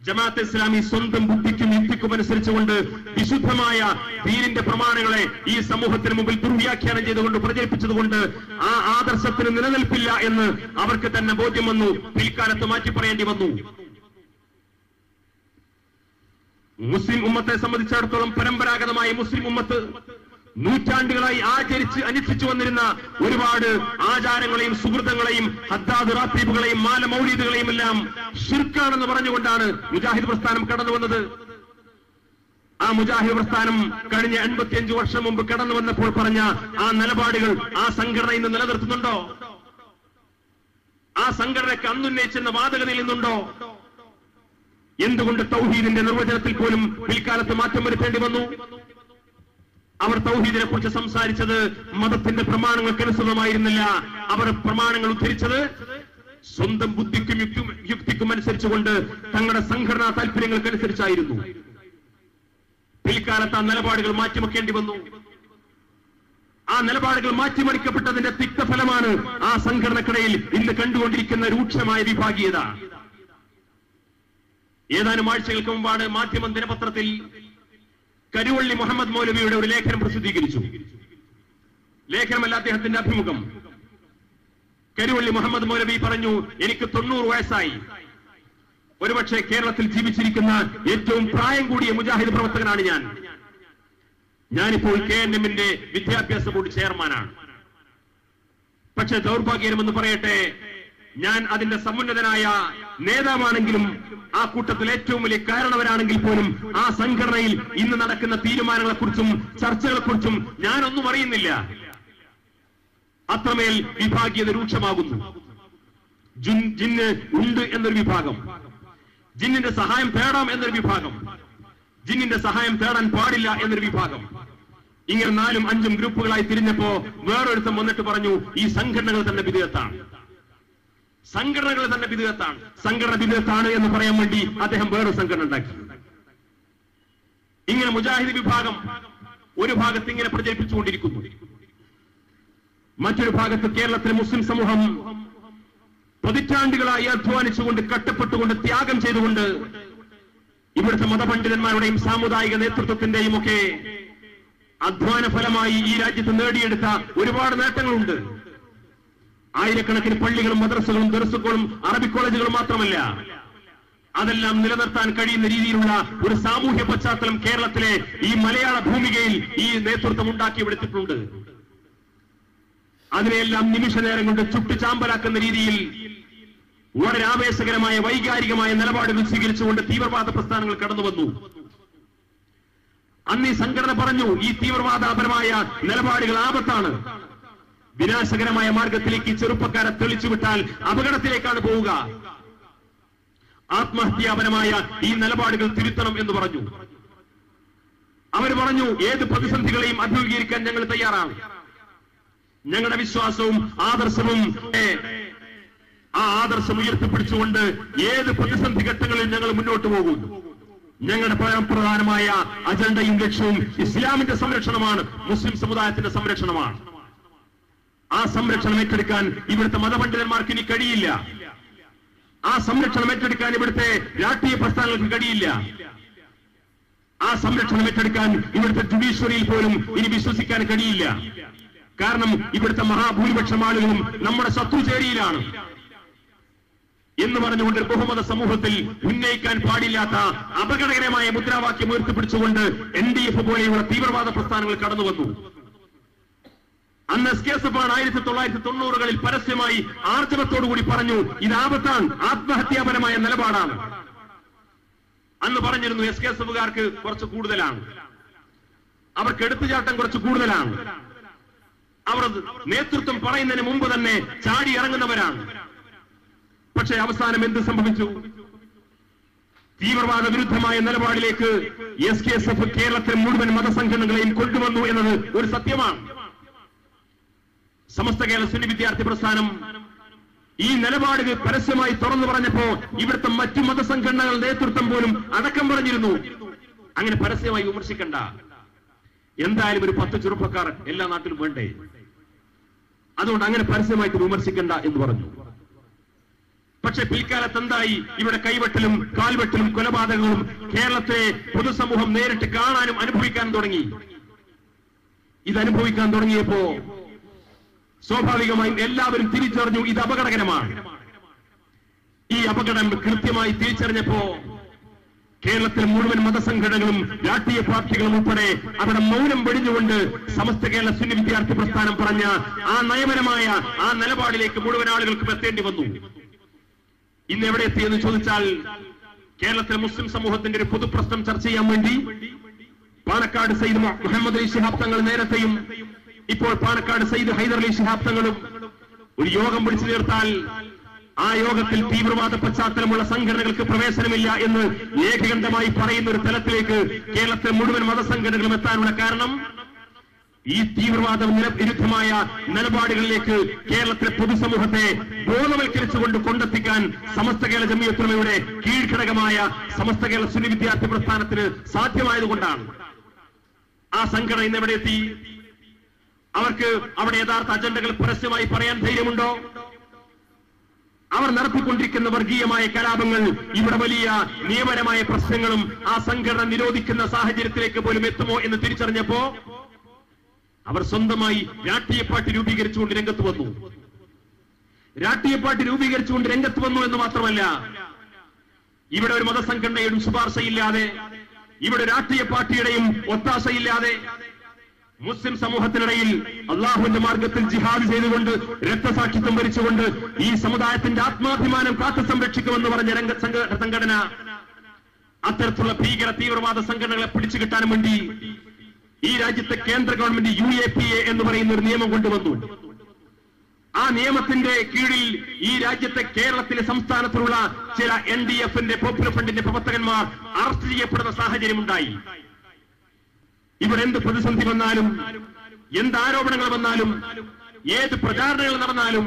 ജമാഅത്തെ ഇസ്ലാമി സ്വന്തം ബുദ്ധിക്കും യുക്തിക്കും അനുസരിച്ചുകൊണ്ട് വിശുദ്ധമായ ദീനിന്റെ പ്രമാണങ്ങളെ ഈ സമൂഹത്തിന് മുമ്പിൽ ദുർവ്യാഖ്യാനം ചെയ്തുകൊണ്ട് പ്രചരിപ്പിച്ചതുകൊണ്ട് ആ ആദർശത്തിന് നിലനിൽപ്പില്ല എന്ന് അവർക്ക് തന്നെ ബോധ്യം വന്നു. പിൽക്കാലത്ത് മാറ്റി പറയേണ്ടി വന്നു. മുസ്ലിം ഉമ്മത്തെ സംബന്ധിച്ചിടത്തോളം പരമ്പരാഗതമായി മുസ്ലിം ഉമ്മത്ത് നൂറ്റാണ്ടുകളായി ആചരിച്ച് അനുഷ്ഠിച്ചു വന്നിരുന്ന ഒരുപാട് ആചാരങ്ങളെയും സുഹൃതങ്ങളെയും ഹദ്ദാദ് റാത്തീബുകളെയും മാല മൗലീദുകളെയും എല്ലാം ഷിർക്കാണെന്ന് പറഞ്ഞുകൊണ്ടാണ് മുജാഹിദ് പ്രസ്ഥാനം കടന്നു വന്നത്. ആ മുജാഹിദ് പ്രസ്ഥാനം കഴിഞ്ഞ 85 വർഷം മുമ്പ് കടന്നു വന്നപ്പോൾ പറഞ്ഞ ആ നിലപാടുകൾ ആ സംഘടന ഇന്ന് നിലനിർത്തുന്നുണ്ടോ? ആ സംഘടനയ്ക്ക് അന്നുന്നയിച്ചെന്ന വാദഗതിയിൽ നിന്നുണ്ടോ? എന്തുകൊണ്ട് തൗഹീദിന്റെ നിർവചനത്തിൽ പോലും പിൽക്കാലത്ത് മാറ്റം വരുത്തേണ്ടി വന്നു? അവർ തൗഹീദിനെ കുറിച്ച് സംസാരിച്ചത് മതത്തിന്റെ പ്രമാണങ്ങൾക്കനുസൃതമായിരുന്നില്ല. അവർ പ്രമാണങ്ങൾ ഉദ്ധരിച്ചത് സ്വന്തം ബുദ്ധിക്കും യുക്തിക്കും അനുസരിച്ചുകൊണ്ട് തങ്ങളുടെ സംഘടനാ താല്പര്യങ്ങൾക്കനുസരിച്ചായിരുന്നു. പിൽക്കാലത്ത് ആ നിലപാടുകൾ മാറ്റിവെക്കേണ്ടി വന്നു. ആ നിലപാടുകൾ മാറ്റിമറിക്കപ്പെട്ടതിന്റെ തിക്തഫലമാണ് ആ സംഘടനക്കിടയിൽ ഇന്ന് കണ്ടുകൊണ്ടിരിക്കുന്ന രൂക്ഷമായ വിഭാഗീയത. ഏതാനും ആഴ്ചകൾക്ക് മുമ്പാണ് മാധ്യമം ദിനപത്രത്തിൽ കരുവള്ളി മുഹമ്മദ് മൗലവിയുടെ ഒരു ലേഖനം പ്രസിദ്ധീകരിച്ചു. ലേഖനമല്ല, അദ്ദേഹത്തിന്റെ അഭിമുഖം. കരുവള്ളി മുഹമ്മദ് മൗലവി പറഞ്ഞു, എനിക്ക് 90 വയസ്സായി. ഒരുപക്ഷെ കേരളത്തിൽ ജീവിച്ചിരിക്കുന്ന ഏറ്റവും പ്രായം കൂടിയ മുജാഹിദ് പ്രവർത്തകനാണ് ഞാൻ. ഞാനിപ്പോൾ KNM-ന്റെ വിദ്യാഭ്യാസ ബോർഡ് ചെയർമാനാണ്. പക്ഷെ ദൗർഭാഗ്യമെന്ന് പറയട്ടെ, ഞാൻ അതിന്റെ സമുന്നതനായ നേതാവാണെങ്കിലും ആ കൂട്ടത്തിൽ ഏറ്റവും വലിയ കാരണവരാണെങ്കിൽ പോലും ആ സംഘടനയിൽ ഇന്ന് നടക്കുന്ന തീരുമാനങ്ങളെക്കുറിച്ചും ചർച്ചകളെക്കുറിച്ചും ഞാനൊന്നും അറിയുന്നില്ല. അത്രമേൽ വിഭാഗീയത രൂക്ഷമാകുന്നു. ജിന്ന് ഉണ്ട് എന്നൊരു വിഭാഗം, ജിന്നിന്റെ സഹായം തേടാം എന്നൊരു വിഭാഗം, ജിന്നിന്റെ സഹായം തേടാൻ പാടില്ല എന്നൊരു വിഭാഗം. ഇങ്ങനെ 4ഉം 5ഉം ഗ്രൂപ്പുകളായി തിരിഞ്ഞപ്പോ വേറൊരുത്തം വന്നിട്ട് പറഞ്ഞു, ഈ സംഘടനകൾ തന്നെ വിദഗ്ധത്താണ്, സംഘടനകൾ തന്നെ വിദഗ്ധത്താണ്. സംഘടന വിദഗ്ധത്താണ് എന്ന് പറയാൻ വേണ്ടി അദ്ദേഹം വേറൊരു സംഘടന ഉണ്ടാക്കി. ഇങ്ങനെ മുജാഹിദ് വിഭാഗം ഒരു ഭാഗത്ത് ഇങ്ങനെ പ്രചരിപ്പിച്ചുകൊണ്ടിരിക്കുന്നു. മറ്റൊരു ഭാഗത്ത് കേരളത്തിലെ മുസ്ലിം സമൂഹം പതിറ്റാണ്ടുകളായി അധ്വാനിച്ചുകൊണ്ട് കട്ടപ്പെട്ടുകൊണ്ട് ത്യാഗം ചെയ്തുകൊണ്ട് ഇവിടുത്തെ മതപണ്ഡിതന്മാരുടെയും സാമുദായിക നേതൃത്വത്തിന്റെയും ഒക്കെ അധ്വാന ഫലമായി ഈ രാജ്യത്ത് നേടിയെടുത്ത ഒരുപാട് നേട്ടങ്ങളുണ്ട്. ആയിരക്കണക്കിന് പള്ളികളും മദ്രസകളും ദർസുകളും അറബി കോളേജുകളും മാത്രമല്ല, അതെല്ലാം നിലനിർത്താൻ കഴിയുന്ന രീതിയിലുള്ള ഒരു സാമൂഹ്യ പശ്ചാത്തലം കേരളത്തിലെ ഈ മലയാള ഭൂമികയിൽ ഈ നേതൃത്വം ഉണ്ടാക്കിയെടുത്തിട്ടുണ്ട്. അതിനെല്ലാം നിമിഷ നേരം കൊണ്ട് ചുട്ടുചാമ്പലാക്കുന്ന രീതിയിൽ വളരെ ആവേശകരമായ വൈകാരികമായ നിലപാടുകൾ സ്വീകരിച്ചുകൊണ്ട് തീവ്രവാദ പ്രസ്ഥാനങ്ങൾ കടന്നു വന്നു. അന്ന് ഈ സംഘടന പറഞ്ഞു, ഈ തീവ്രവാദപരമായ നിലപാടുകൾ ആപത്താണ്, വിനാശകരമായ മാർഗത്തിലേക്ക് ചെറുപ്പക്കാരെ തെളിച്ചുവിട്ടാൽ അപകടത്തിലേക്കാണ് പോവുക. ആത്മഹത്യാപരമായ ഈ നിലപാടുകൾ തിരുത്തണം എന്ന് പറഞ്ഞു. അവർ പറഞ്ഞു, ഏത് പ്രതിസന്ധികളെയും അഭിമുഖീകരിക്കാൻ ഞങ്ങൾ തയ്യാറാണ്. ഞങ്ങളുടെ വിശ്വാസവും ആദർശവും ആ ആദർശം ഉയർത്തിപ്പിടിച്ചുകൊണ്ട് ഏത് പ്രതിസന്ധി ഘട്ടങ്ങളിൽ ഞങ്ങൾ മുന്നോട്ട് പോകും. ഞങ്ങളുടെ പ്രധാനമായ അജണ്ടയും ലക്ഷ്യവും ഇസ്ലാമിന്റെ സംരക്ഷണമാണ്, മുസ്ലിം സമുദായത്തിന്റെ സംരക്ഷണമാണ്. ആ സംരക്ഷണം ഏറ്റെടുക്കാൻ ഇവിടുത്തെ മതപണ്ഡിതന്മാർക്ക് ഇനി കഴിയില്ല. ആ സംരക്ഷണം ഏറ്റെടുക്കാൻ ഇവിടുത്തെ രാഷ്ട്രീയ പ്രസ്ഥാനങ്ങൾക്ക് കഴിയില്ല. ആ സംരക്ഷണം ഏറ്റെടുക്കാൻ ഇവിടുത്തെ ജുഡീഷ്യറിയിൽ പോലും ഇനി വിശ്വസിക്കാൻ കഴിയില്ല. കാരണം ഇവിടുത്തെ മഹാഭൂരിപക്ഷം ആളുകളും നമ്മുടെ ശത്രുചേരിയിലാണ് എന്ന് പറഞ്ഞുകൊണ്ട് ബഹുമത സമൂഹത്തിൽ ഉന്നയിക്കാൻ പാടില്ലാത്ത അപകടകരമായ മുദ്രാവാക്യം ഉയർത്തിപ്പിടിച്ചുകൊണ്ട് NDF പോലെയുള്ള തീവ്രവാദ പ്രസ്ഥാനങ്ങൾ കടന്നു വന്നു. അന്ന് SKSF 1990-കളിൽ പരസ്യമായി ആർജവത്തോടുകൂടി പറഞ്ഞു, ഇത് ആപത്താണ്, ആത്മഹത്യാപരമായ നിലപാടാണ്. അന്ന് പറഞ്ഞിരുന്നു SKSF-കാർക്ക് കുറച്ച് കൂടുതലാണ്, അവർക്ക് എടുത്തുചാട്ടം കുറച്ച് കൂടുതലാണ്, അവർ നേതൃത്വം പറയുന്നതിന് മുമ്പ് തന്നെ ചാടി ഇറങ്ങുന്നവരാണ്. പക്ഷേ അവസാനം എന്ത് സംഭവിച്ചു? തീവ്രവാദ വിരുദ്ധമായ നിലപാടിലേക്ക് SKSF കേരളത്തിലെ മുഴുവൻ മതസംഘടനകളെയും കൊണ്ടുവന്നു എന്നത് ഒരു സത്യമാണ്. സമസ്ത കേരള സുന്നി വിദ്യാർത്ഥി പ്രസ്ഥാനം ഈ നിലപാടുകൾ പരസ്യമായി തുറന്നു പറഞ്ഞപ്പോ ഇവിടുത്തെ മറ്റു മതസംഘടനകൾ നേതൃത്വം പോലും അടക്കം പറഞ്ഞിരുന്നു, അങ്ങനെ പരസ്യമായി വിമർശിക്കണ്ട, എന്തായാലും ഒരു 10 ചെറുപ്പക്കാർ എല്ലാ നാട്ടിലും വേണ്ടേ, അതുകൊണ്ട് അങ്ങനെ പരസ്യമായിട്ട് വിമർശിക്കണ്ട എന്ന് പറഞ്ഞു. പക്ഷെ പിൽക്കാലത്ത് എന്തായി? ഇവിടെ കൈവെട്ടലും കാൽവെട്ടലും കൊലപാതകങ്ങളും കേരളത്തിലെ പൊതുസമൂഹം നേരിട്ട് കാണാനും അനുഭവിക്കാൻ തുടങ്ങി. ഇത് അനുഭവിക്കാൻ തുടങ്ങിയപ്പോ സ്വാഭാവികമായും എല്ലാവരും തിരിച്ചറിഞ്ഞു ഇത് അപകടകരമാണ്. ഈ അപകടം കൃത്യമായി തിരിച്ചറിഞ്ഞപ്പോ കേരളത്തിൽ മുഴുവൻ മതസംഘടനകളും രാഷ്ട്രീയ പാർട്ടികളും ഉൾപ്പെടെ അവിടെ മൗനം വെടിഞ്ഞുകൊണ്ട് സമസ്ത കേരള സുന്നി വിദ്യാർത്ഥി പ്രസ്ഥാനം പറഞ്ഞ ആ നയപരമായ ആ നിലപാടിലേക്ക് മുഴുവൻ ആളുകൾക്കും എത്തേണ്ടി വന്നു. ഇന്ന് എവിടെ എത്തിയെന്ന് ചോദിച്ചാൽ, കേരളത്തിലെ മുസ്ലിം സമൂഹത്തിന്റെ ഒരു പൊതുപ്രശ്നം ചർച്ച ചെയ്യാൻ വേണ്ടി പാണക്കാട് സയ്യിദ് മുഹമ്മദ് അലി ശിഹാബ് തങ്ങൾ നേരത്തെയും ഇപ്പോൾ പാണക്കാട് സയ്യിദ് ഹൈദർ അലി ശിഹാബ് തങ്ങളും ഒരു യോഗം വിളിച്ചു ചേർത്താൽ ആ യോഗത്തിൽ തീവ്രവാദ പശ്ചാത്തലമുള്ള സംഘടനകൾക്ക് പ്രവേശനമില്ല എന്ന് ഏകകണ്ഠമായി പറയുന്ന ഒരു തലത്തിലേക്ക് കേരളത്തിലെ മുഴുവൻ മതസംഘടനകളും എത്താനുള്ള കാരണം ഈ തീവ്രവാദ വിരുദ്ധമായ നിലപാടുകളിലേക്ക് കേരളത്തിലെ പൊതുസമൂഹത്തെ ബോധവൽക്കരിച്ചുകൊണ്ട് കൊണ്ടെത്തിക്കാൻ സമസ്ത കേരള ജമിയത്തുൽ ഉലമയുടെ കീഴ്ഘടകമായ സമസ്ത കേരള സുന്നി വിദ്യാർത്ഥി പ്രസ്ഥാനത്തിന് സാധ്യമായതുകൊണ്ടാണ്. ആ സംഘടന ഇന്ന് എവിടെ എത്തി? അവർക്ക് അവിടെ യഥാർത്ഥ അജണ്ടകൾ പരസ്യമായി പറയാൻ ധൈര്യമുണ്ടോ? അവർ നടത്തിക്കൊണ്ടിരിക്കുന്ന വർഗീയമായ കലാപങ്ങൾ ഇവിടെ വലിയ നിയമപരമായ പ്രശ്നങ്ങളും ആ സംഘടന നിരോധിക്കുന്ന സാഹചര്യത്തിലേക്ക് പോലും എത്തുമോ എന്ന് തിരിച്ചറിഞ്ഞപ്പോ അവർ സ്വന്തമായി രാഷ്ട്രീയ പാർട്ടി രൂപീകരിച്ചുകൊണ്ട് രംഗത്ത് വന്നു. രാഷ്ട്രീയ പാർട്ടി രൂപീകരിച്ചുകൊണ്ട് രംഗത്ത് വന്നു എന്ന് മാത്രമല്ല, ഇവിടെ ഒരു മതസംഘടനയുടെ ശുപാർശയില്ലാതെ, ഇവിടെ രാഷ്ട്രീയ പാർട്ടിയുടെയും ഒത്താശയില്ലാതെ മുസ്ലിം സമൂഹത്തിനിടയിൽ അള്ളാഹുവിന്റെ മാർഗത്തിൽ ജിഹാദ് ചെയ്തുകൊണ്ട് രക്തസാക്ഷിത്വം വരിച്ചുകൊണ്ട് ഈ സമുദായത്തിന്റെ ആത്മാഭിമാനം കാത്തു സംരക്ഷിക്കുമെന്ന് പറഞ്ഞ സംഘടന അത്തരത്തിലുള്ള ഭീകര തീവ്രവാദ സംഘടനകളെ പിടിച്ചു കിട്ടാൻ വേണ്ടി ഈ രാജ്യത്തെ കേന്ദ്ര ഗവൺമെന്റ് UAPA എന്ന് പറയുന്ന ഒരു നിയമം കൊണ്ടുവന്നു. ആ നിയമത്തിന്റെ കീഴിൽ ഈ രാജ്യത്തെ കേരളത്തിലെ സംസ്ഥാനത്തിലുള്ള ചില NDF-ന്റെ പോപ്പുലർ ഫ്രണ്ടിന്റെ പ്രവർത്തകന്മാർ അറസ്റ്റ് ചെയ്യപ്പെടുന്ന സാഹചര്യമുണ്ടായി. ഇവിടെ എന്ത് പ്രതിസന്ധി വന്നാലും, എന്ത് ആരോപണങ്ങൾ വന്നാലും, ഏത് പ്രചാരണങ്ങൾ നടന്നാലും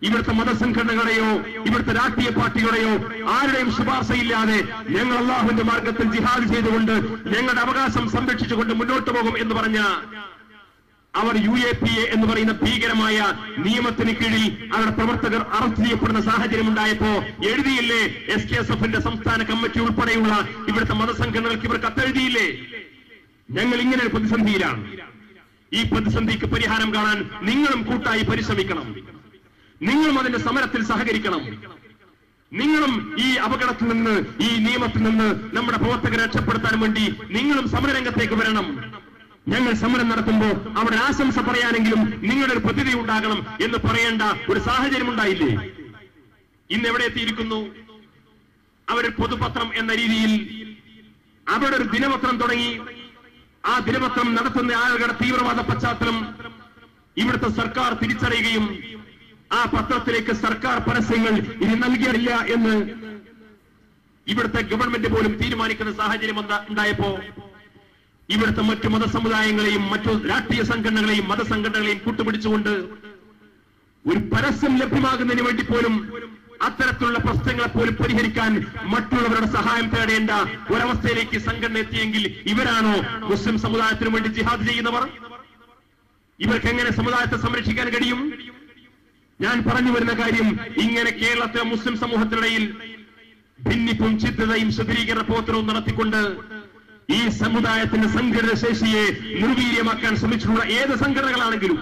ഇവിടുത്തെ മതസംഘടനകളെയോ ഇവിടുത്തെ രാഷ്ട്രീയ പാർട്ടികളെയോ ആരുടെയും ശുപാർശയില്ലാതെ ഞങ്ങൾ അള്ളാഹുവിന്റെ മാർഗത്തിൽ ജിഹാദ് ചെയ്തുകൊണ്ട് ഞങ്ങളുടെ അവകാശം സംരക്ഷിച്ചുകൊണ്ട് മുന്നോട്ട് പോകും എന്ന് പറഞ്ഞ അവർ UAPA എന്ന് പറയുന്ന ഭീകരമായ നിയമത്തിന് കീഴിൽ അവരുടെ പ്രവർത്തകർ അറസ്റ്റ് ചെയ്യപ്പെടുന്ന സാഹചര്യം ഉണ്ടായപ്പോ എഴുതിയില്ലേ SKSF-ന്റെ സംസ്ഥാന കമ്മിറ്റി ഉൾപ്പെടെയുള്ള ഇവിടുത്തെ മതസംഘടനകൾക്ക് ഇവർ കത്തെഴുതിയില്ലേ? ഞങ്ങൾ ഇങ്ങനെ ഒരു പ്രതിസന്ധിയിലാണ്, ഈ പ്രതിസന്ധിക്ക് പരിഹാരം കാണാൻ നിങ്ങളും കൂട്ടായി പരിശ്രമിക്കണം, നിങ്ങളും അതിന്റെ സമരത്തിൽ സഹകരിക്കണം, നിങ്ങളും ഈ അപകടത്തിൽ നിന്ന്, ഈ നിയമത്തിൽ നിന്ന് നമ്മുടെ പ്രവർത്തകരെ രക്ഷപ്പെടുത്താൻ വേണ്ടി നിങ്ങളും സമരരംഗത്തേക്ക് വരണം. ഞങ്ങൾ സമരം നടത്തുമ്പോൾ അവിടെ ആശംസ പറയാനെങ്കിലും നിങ്ങളുടെ ഒരു പ്രതിനിധി ഉണ്ടാകണം എന്ന് പറയേണ്ട ഒരു സാഹചര്യം ഉണ്ടായില്ലേ? ഇന്ന് എവിടെ എത്തിയിരിക്കുന്നു? അവരൊരു പൊതുപത്രം എന്ന രീതിയിൽ അവിടെ ഒരു ദിനപത്രം തുടങ്ങി. ആ ദിനപത്രം നടത്തുന്ന ആളുകളുടെ തീവ്രവാദ പശ്ചാത്തലം, ഇവിടുത്തെ സർക്കാർ തിരിച്ചറിയുകയും ആ പത്രത്തിലേക്ക് സർക്കാർ പരസ്യങ്ങൾ ഇനി നൽകിയില്ല എന്ന് ഇവിടുത്തെ ഗവൺമെന്റ് പോലും തീരുമാനിക്കുന്ന സാഹചര്യം ഉണ്ടായപ്പോ ഇവിടുത്തെ മറ്റു മതസമുദായങ്ങളെയും മറ്റു രാഷ്ട്രീയ സംഘടനകളെയും മതസംഘടനകളെയും കൂട്ടുപിടിച്ചുകൊണ്ട് ഒരു പരസ്യം ലഭ്യമാകുന്നതിന് വേണ്ടി പോലും അത്തരത്തിലുള്ള പ്രശ്നങ്ങളെ പോലും പരിഹരിക്കാൻ മറ്റുള്ളവരുടെ സഹായം തേടേണ്ട ഒരവസ്ഥയിലേക്ക് സംഘടന എത്തിയെങ്കിൽ ഇവരാണോ മുസ്ലിം സമുദായത്തിനു വേണ്ടി ജിഹാദ് ചെയ്യുന്നവർ? ഇവർക്ക് എങ്ങനെ സമുദായത്തെ സംരക്ഷിക്കാൻ കഴിയും? ഞാൻ പറഞ്ഞു വരുന്ന കാര്യം, ഇങ്ങനെ കേരളത്തിലെ മുസ്ലിം സമൂഹത്തിനിടയിൽ ഭിന്നിപ്പും ചിത്രതയും ശുദ്ധീകരണ പ്രവർത്തനവും നടത്തിക്കൊണ്ട് ഈ സമുദായത്തിന്റെ സംഘടന ശേഷിയെ നിർവീര്യമാക്കാൻ ശ്രമിച്ചിട്ടുള്ള ഏത് സംഘടനകളാണെങ്കിലും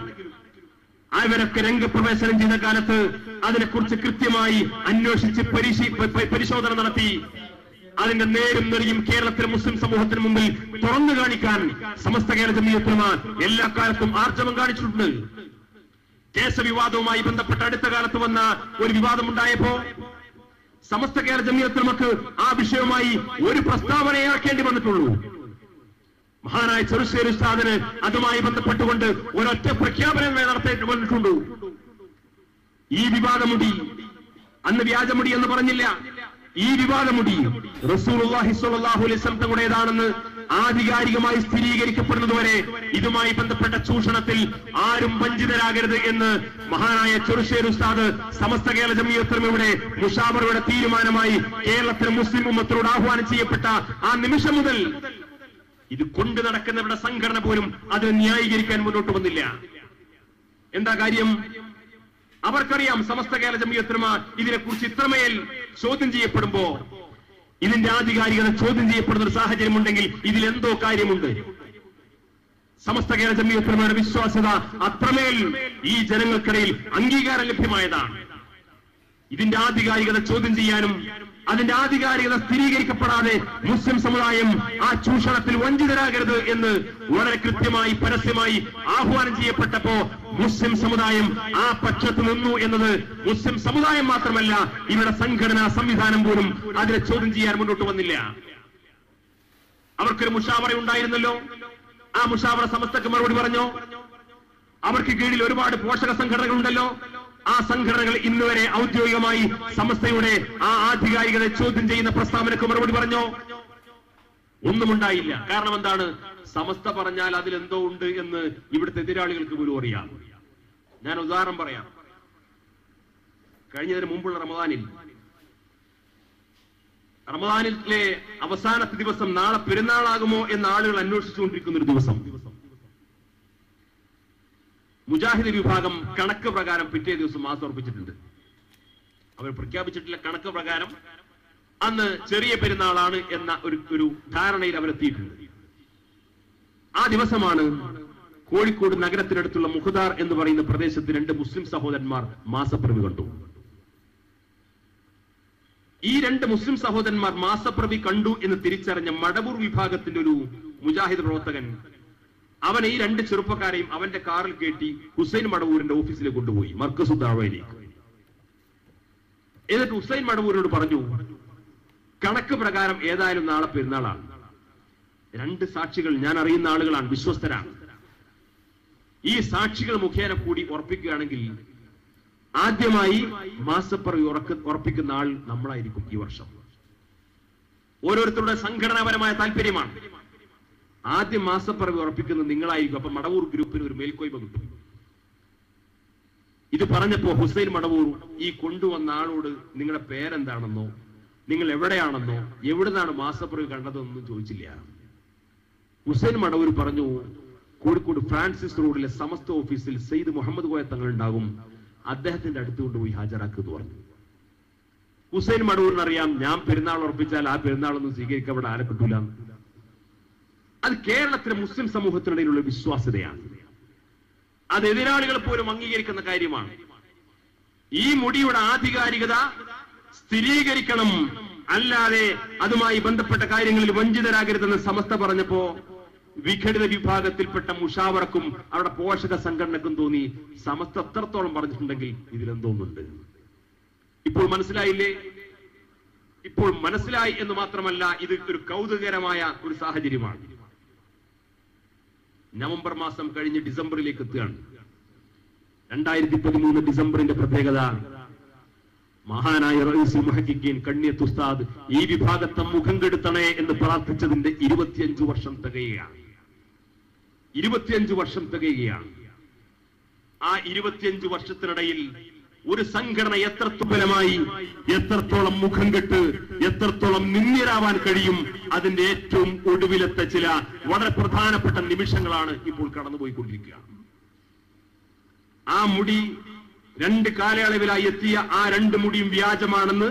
അവരൊക്കെ രംഗപ്രവേശനം ചെയ്ത കാലത്ത് അതിനെക്കുറിച്ച് കൃത്യമായി അന്വേഷിച്ച് പരിശോധന നടത്തി അതിന്റെ നേരും നെറിയും കേരളത്തിലെ മുസ്ലിം സമൂഹത്തിന് മുമ്പിൽ തുറന്നു കാണിക്കാൻ സമസ്ത കേരള ജംഇയ്യത്തുൽ ഉലമ എല്ലാ കാലത്തും ആർജവം കാണിച്ചിട്ടുണ്ട്. കേസവിവാദവുമായി ബന്ധപ്പെട്ട് അടുത്ത കാലത്ത് വന്ന ഒരു വിവാദമുണ്ടായപ്പോ സമസ്ത കേരള ജംഇയ്യത്തുൽ ഉലമക്ക് ആ വിഷയവുമായി ഒരു പ്രസ്താവനയാക്കേണ്ടി വന്നിട്ടുള്ളൂ. മഹാനായ ചെറുശ്ശേരി ഉസ്താദിന് അതുമായി ബന്ധപ്പെട്ടുകൊണ്ട് ഒരൊറ്റ പ്രഖ്യാപനമേ നടത്തേണ്ടി വന്നിട്ടുണ്ട്. ഈ വിവാദമുടി അന്ന് വ്യാജമുടി എന്ന് പറഞ്ഞില്ല. ഈ വിവാദമുടി റസൂലുള്ളാഹി സ്വല്ലല്ലാഹു അലൈഹി വസല്ലം തങ്ങളുടേതാണെന്ന് ആധികാരികമായി സ്ഥിരീകരിക്കപ്പെടുന്നതുവരെ ഇതുമായി ബന്ധപ്പെട്ട ചൂഷണത്തിൽ ആരും വഞ്ചിതരാകരുത് എന്ന് മഹാനായ ചെറുശ്ശേരി ഉസ്താദ് സമസ്ത കേരള ജംഇയ്യത്തുൽ ഉലമയുടെ മുശാവറയുടെ തീരുമാനമായി കേരളത്തിലെ മുസ്ലിം ഉമ്മത്തിനോട് ആഹ്വാനം ചെയ്യപ്പെട്ട ആ നിമിഷം മുതൽ ഇത് കൊണ്ടു നടക്കുന്നവരുടെ സംഘടന പോലും അതിനെ ന്യായീകരിക്കാൻ മുന്നോട്ട് വന്നില്ല. എന്താ കാര്യം? അവർക്കറിയാം സമസ്ത കേരള ജംഇയ്യത്തുൽ ഉലമ ഇതിനെക്കുറിച്ച് ഇത്രമേൽ ചോദ്യം ചെയ്യപ്പെടുമ്പോ, ഇതിന്റെ ആധികാരികത ചോദ്യം ചെയ്യപ്പെടുന്ന ഒരു സാഹചര്യം ഉണ്ടെങ്കിൽ ഇതിലെന്തോ കാര്യമുണ്ട്. സമസ്ത കേരള ജംഇയ്യത്തുൽ ഉലമയുടെ വിശ്വാസ്യത അത്രമേൽ ഈ ജനങ്ങൾക്കിടയിൽ അംഗീകാരം ലഭ്യമായതാണ്. ഇതിന്റെ ആധികാരികത ചോദ്യം ചെയ്യാനും അതിന്റെ ആധികാരികത സ്ഥിരീകരിക്കപ്പെടാതെ മുസ്ലിം സമുദായം ആ ചൂഷണത്തിൽ വഞ്ചിതരാകരുത് എന്ന് വളരെ കൃത്യമായി പരസ്യമായി ആഹ്വാനം ചെയ്യപ്പെട്ടപ്പോ മുസ്ലിം സമുദായം ആ പക്ഷത്ത് നിന്നു എന്നത് മുസ്ലിം സമുദായം മാത്രമല്ല, ഇവരുടെ സംഘടനാ സംവിധാനം പോലും അതിനെ ചോദ്യം ചെയ്യാൻ മുന്നോട്ട് വന്നില്ല. അവർക്കൊരു മുഷാവറ ഉണ്ടായിരുന്നല്ലോ. ആ മുഷാവറ സമസ്തക്ക് മറുപടി പറഞ്ഞോ? അവർക്ക് കീഴിൽ ഒരുപാട് പോഷക സംഘടനകളുണ്ടല്ലോ. ആ സംഘടനകൾ ഇന്നുവരെ ഔദ്യോഗികമായി സമസ്തയുടെ ആ ആധികാരികത ചോദ്യം ചെയ്യുന്ന പ്രസ്താവനക്ക് മറുപടി പറഞ്ഞോ? ഒന്നും ഉണ്ടായില്ല. കാരണം എന്താണ്? സമസ്ത പറഞ്ഞാൽ അതിലെന്തോ ഉണ്ട് എന്ന് ഇവിടുത്തെ എതിരാളികൾക്ക് പോലും അറിയാം. ഞാൻ ഉദാഹരണം പറയാം. കഴിഞ്ഞതിന് മുമ്പുള്ള റമദാനിലെ അവസാനത്തെ ദിവസം നാളെ പെരുന്നാളാകുമോ എന്ന് ആളുകൾ അന്വേഷിച്ചുകൊണ്ടിരിക്കുന്ന ഒരു ദിവസം മുജാഹിദ് വിഭാഗം കണക്ക് പ്രകാരം പിറ്റേ ദിവസം മാസം ഉറപ്പിച്ചിട്ടുണ്ട്. അവർ പ്രഖ്യാപിച്ചിട്ടില്ല. കണക്ക് പ്രകാരം അന്ന് ചെറിയ പെരുന്നാളാണ് എന്ന ഒരു ധാരണയിൽ അവരെത്തിയിട്ടുണ്ട്. ആ ദിവസമാണ് കോഴിക്കോട് നഗരത്തിനടുത്തുള്ള മുഖദാർ എന്ന് പറയുന്ന പ്രദേശത്ത് രണ്ട് മുസ്ലിം സഹോദരന്മാർ മാസപ്പിറവി കണ്ടു. ഈ രണ്ട് മുസ്ലിം സഹോദരന്മാർ മാസപ്പിറവി കണ്ടു എന്ന് തിരിച്ചറിഞ്ഞ മടവൂർ വിഭാഗത്തിന്റെ ഒരു മുജാഹിദ് പ്രവർത്തകൻ അവൻ ഈ രണ്ട് ചെറുപ്പക്കാരെയും അവന്റെ കാറിൽ കയറ്റി ഹുസൈൻ മടവൂരിന്റെ ഓഫീസിലേക്ക് കൊണ്ടുപോയി, മർക്കസു ദഅവയിലേക്ക്. എന്നിട്ട് ഹുസൈൻ മടവൂരിനോട് പറഞ്ഞു, കണക്ക് പ്രകാരം ഏതായാലും നാളെ പെരുന്നാളാണ്. രണ്ട് സാക്ഷികൾ ഞാൻ അറിയുന്ന ആളുകളാണ്, വിശ്വസ്തരാണ്. ഈ സാക്ഷികൾ മുഖേന കൂടി ഉറപ്പിക്കുകയാണെങ്കിൽ ആദ്യമായി മാസപ്പിറവി ഉറപ്പിക്കുന്ന ആൾ നമ്മളായിരിക്കും ഈ വർഷം. ഓരോരുത്തരുടെ സംഘടനാപരമായ താല്പര്യമാണ്. ആദ്യം മാസപ്പിറവി ഉറപ്പിക്കുന്നത് നിങ്ങളായിരിക്കും. അപ്പൊ മടവൂർ ഗ്രൂപ്പിന് ഒരു മേൽക്കോയ്മ കിട്ടും. ഇത് പറഞ്ഞപ്പോ ഹുസൈൻ മടവൂർ ഈ കൊണ്ടുവന്ന ആളോട് നിങ്ങളുടെ പേരെന്താണെന്നോ നിങ്ങൾ എവിടെയാണെന്നോ എവിടുന്നാണ് മാസപ്പിറവി കണ്ടതെന്നൊന്നും ചോദിച്ചില്ല. ഹുസൈൻ മടവൂർ പറഞ്ഞു, കോഴിക്കോട് ഫ്രാൻസിസ് റോഡിലെ സമസ്ത ഓഫീസിൽ സയ്യിദ് മുഹമ്മദ് കോയ തങ്ങൾ ഉണ്ടാകും, അദ്ദേഹത്തിന്റെ അടുത്ത് കൊണ്ടുപോയി ഹാജരാക്കുമെന്ന് പറഞ്ഞു. ഹുസൈൻ മടവൂരിനറിയാം ഞാൻ പെരുന്നാൾ ഉറപ്പിച്ചാൽ ആ പെരുന്നാളൊന്നും സ്വീകരിക്കപ്പെടാൻ ആരെ കിട്ടൂല. അത് കേരളത്തിലെ മുസ്ലിം സമൂഹത്തിനിടയിലുള്ള വിശ്വാസ്യതയാണ്. അത് എതിരാളികൾ പോലും അംഗീകരിക്കുന്ന കാര്യമാണ്. ഈ മുടിയുടെ ആധികാരികത സ്ഥിരീകരിക്കണം, അല്ലാതെ അതുമായി ബന്ധപ്പെട്ട കാര്യങ്ങളിൽ വഞ്ചിതരാകരുതെന്ന് സമസ്ത പറഞ്ഞപ്പോ വിഘടിത വിഭാഗത്തിൽപ്പെട്ട മുഷാവറക്കും അവരുടെ പോഷക സംഘടനക്കും തോന്നി സമസ്ത എത്രത്തോളം പറഞ്ഞിട്ടുണ്ടെങ്കിൽ ഇതിലെന്തോന്നുണ്ട്. ഇപ്പോൾ മനസ്സിലായില്ലേ? ഇപ്പോൾ മനസ്സിലായി എന്ന് മാത്രമല്ല, ഇത് ഒരു കൗതുകകരമായ ഒരു സാഹചര്യമാണ്. നവംബർ മാസം കഴിഞ്ഞ് ഡിസംബറിലേക്ക് എത്തുകയാണ്. 2013 ഡിസംബറിന്റെ പ്രത്യേകത, മഹാനായ റഈസുൽ മുഹഖിഖീൻ കണ്ണിയത്ത് ഉസ്താദ് ഈ വിഭാഗത്തെ മുഖം കെടുത്തണേ എന്ന് പ്രാർത്ഥിച്ചതിന്റെ 25 വർഷം തികയുകയാണ്. 25 വർഷം തികയുകയാണ്. ആ 25 വർഷത്തിനിടയിൽ ഒരു സംഘടന എത്രത്തോളമായി, എത്രത്തോളം മുഖം കെട്ട്, എത്രത്തോളം നിന്ദ്യരാവാൻ കഴിയും, അതിന്റെ ഏറ്റവും ഒടുവിലത്തെ ചില വളരെ പ്രധാനപ്പെട്ട നിമിഷങ്ങളാണ് ഇപ്പോൾ കടന്നുപോയിക്കൊണ്ടിരിക്കുക. ആ മുടി 2 കാലയളവിലായി എത്തിയ ആ 2 മുടിയും വ്യാജമാണെന്ന്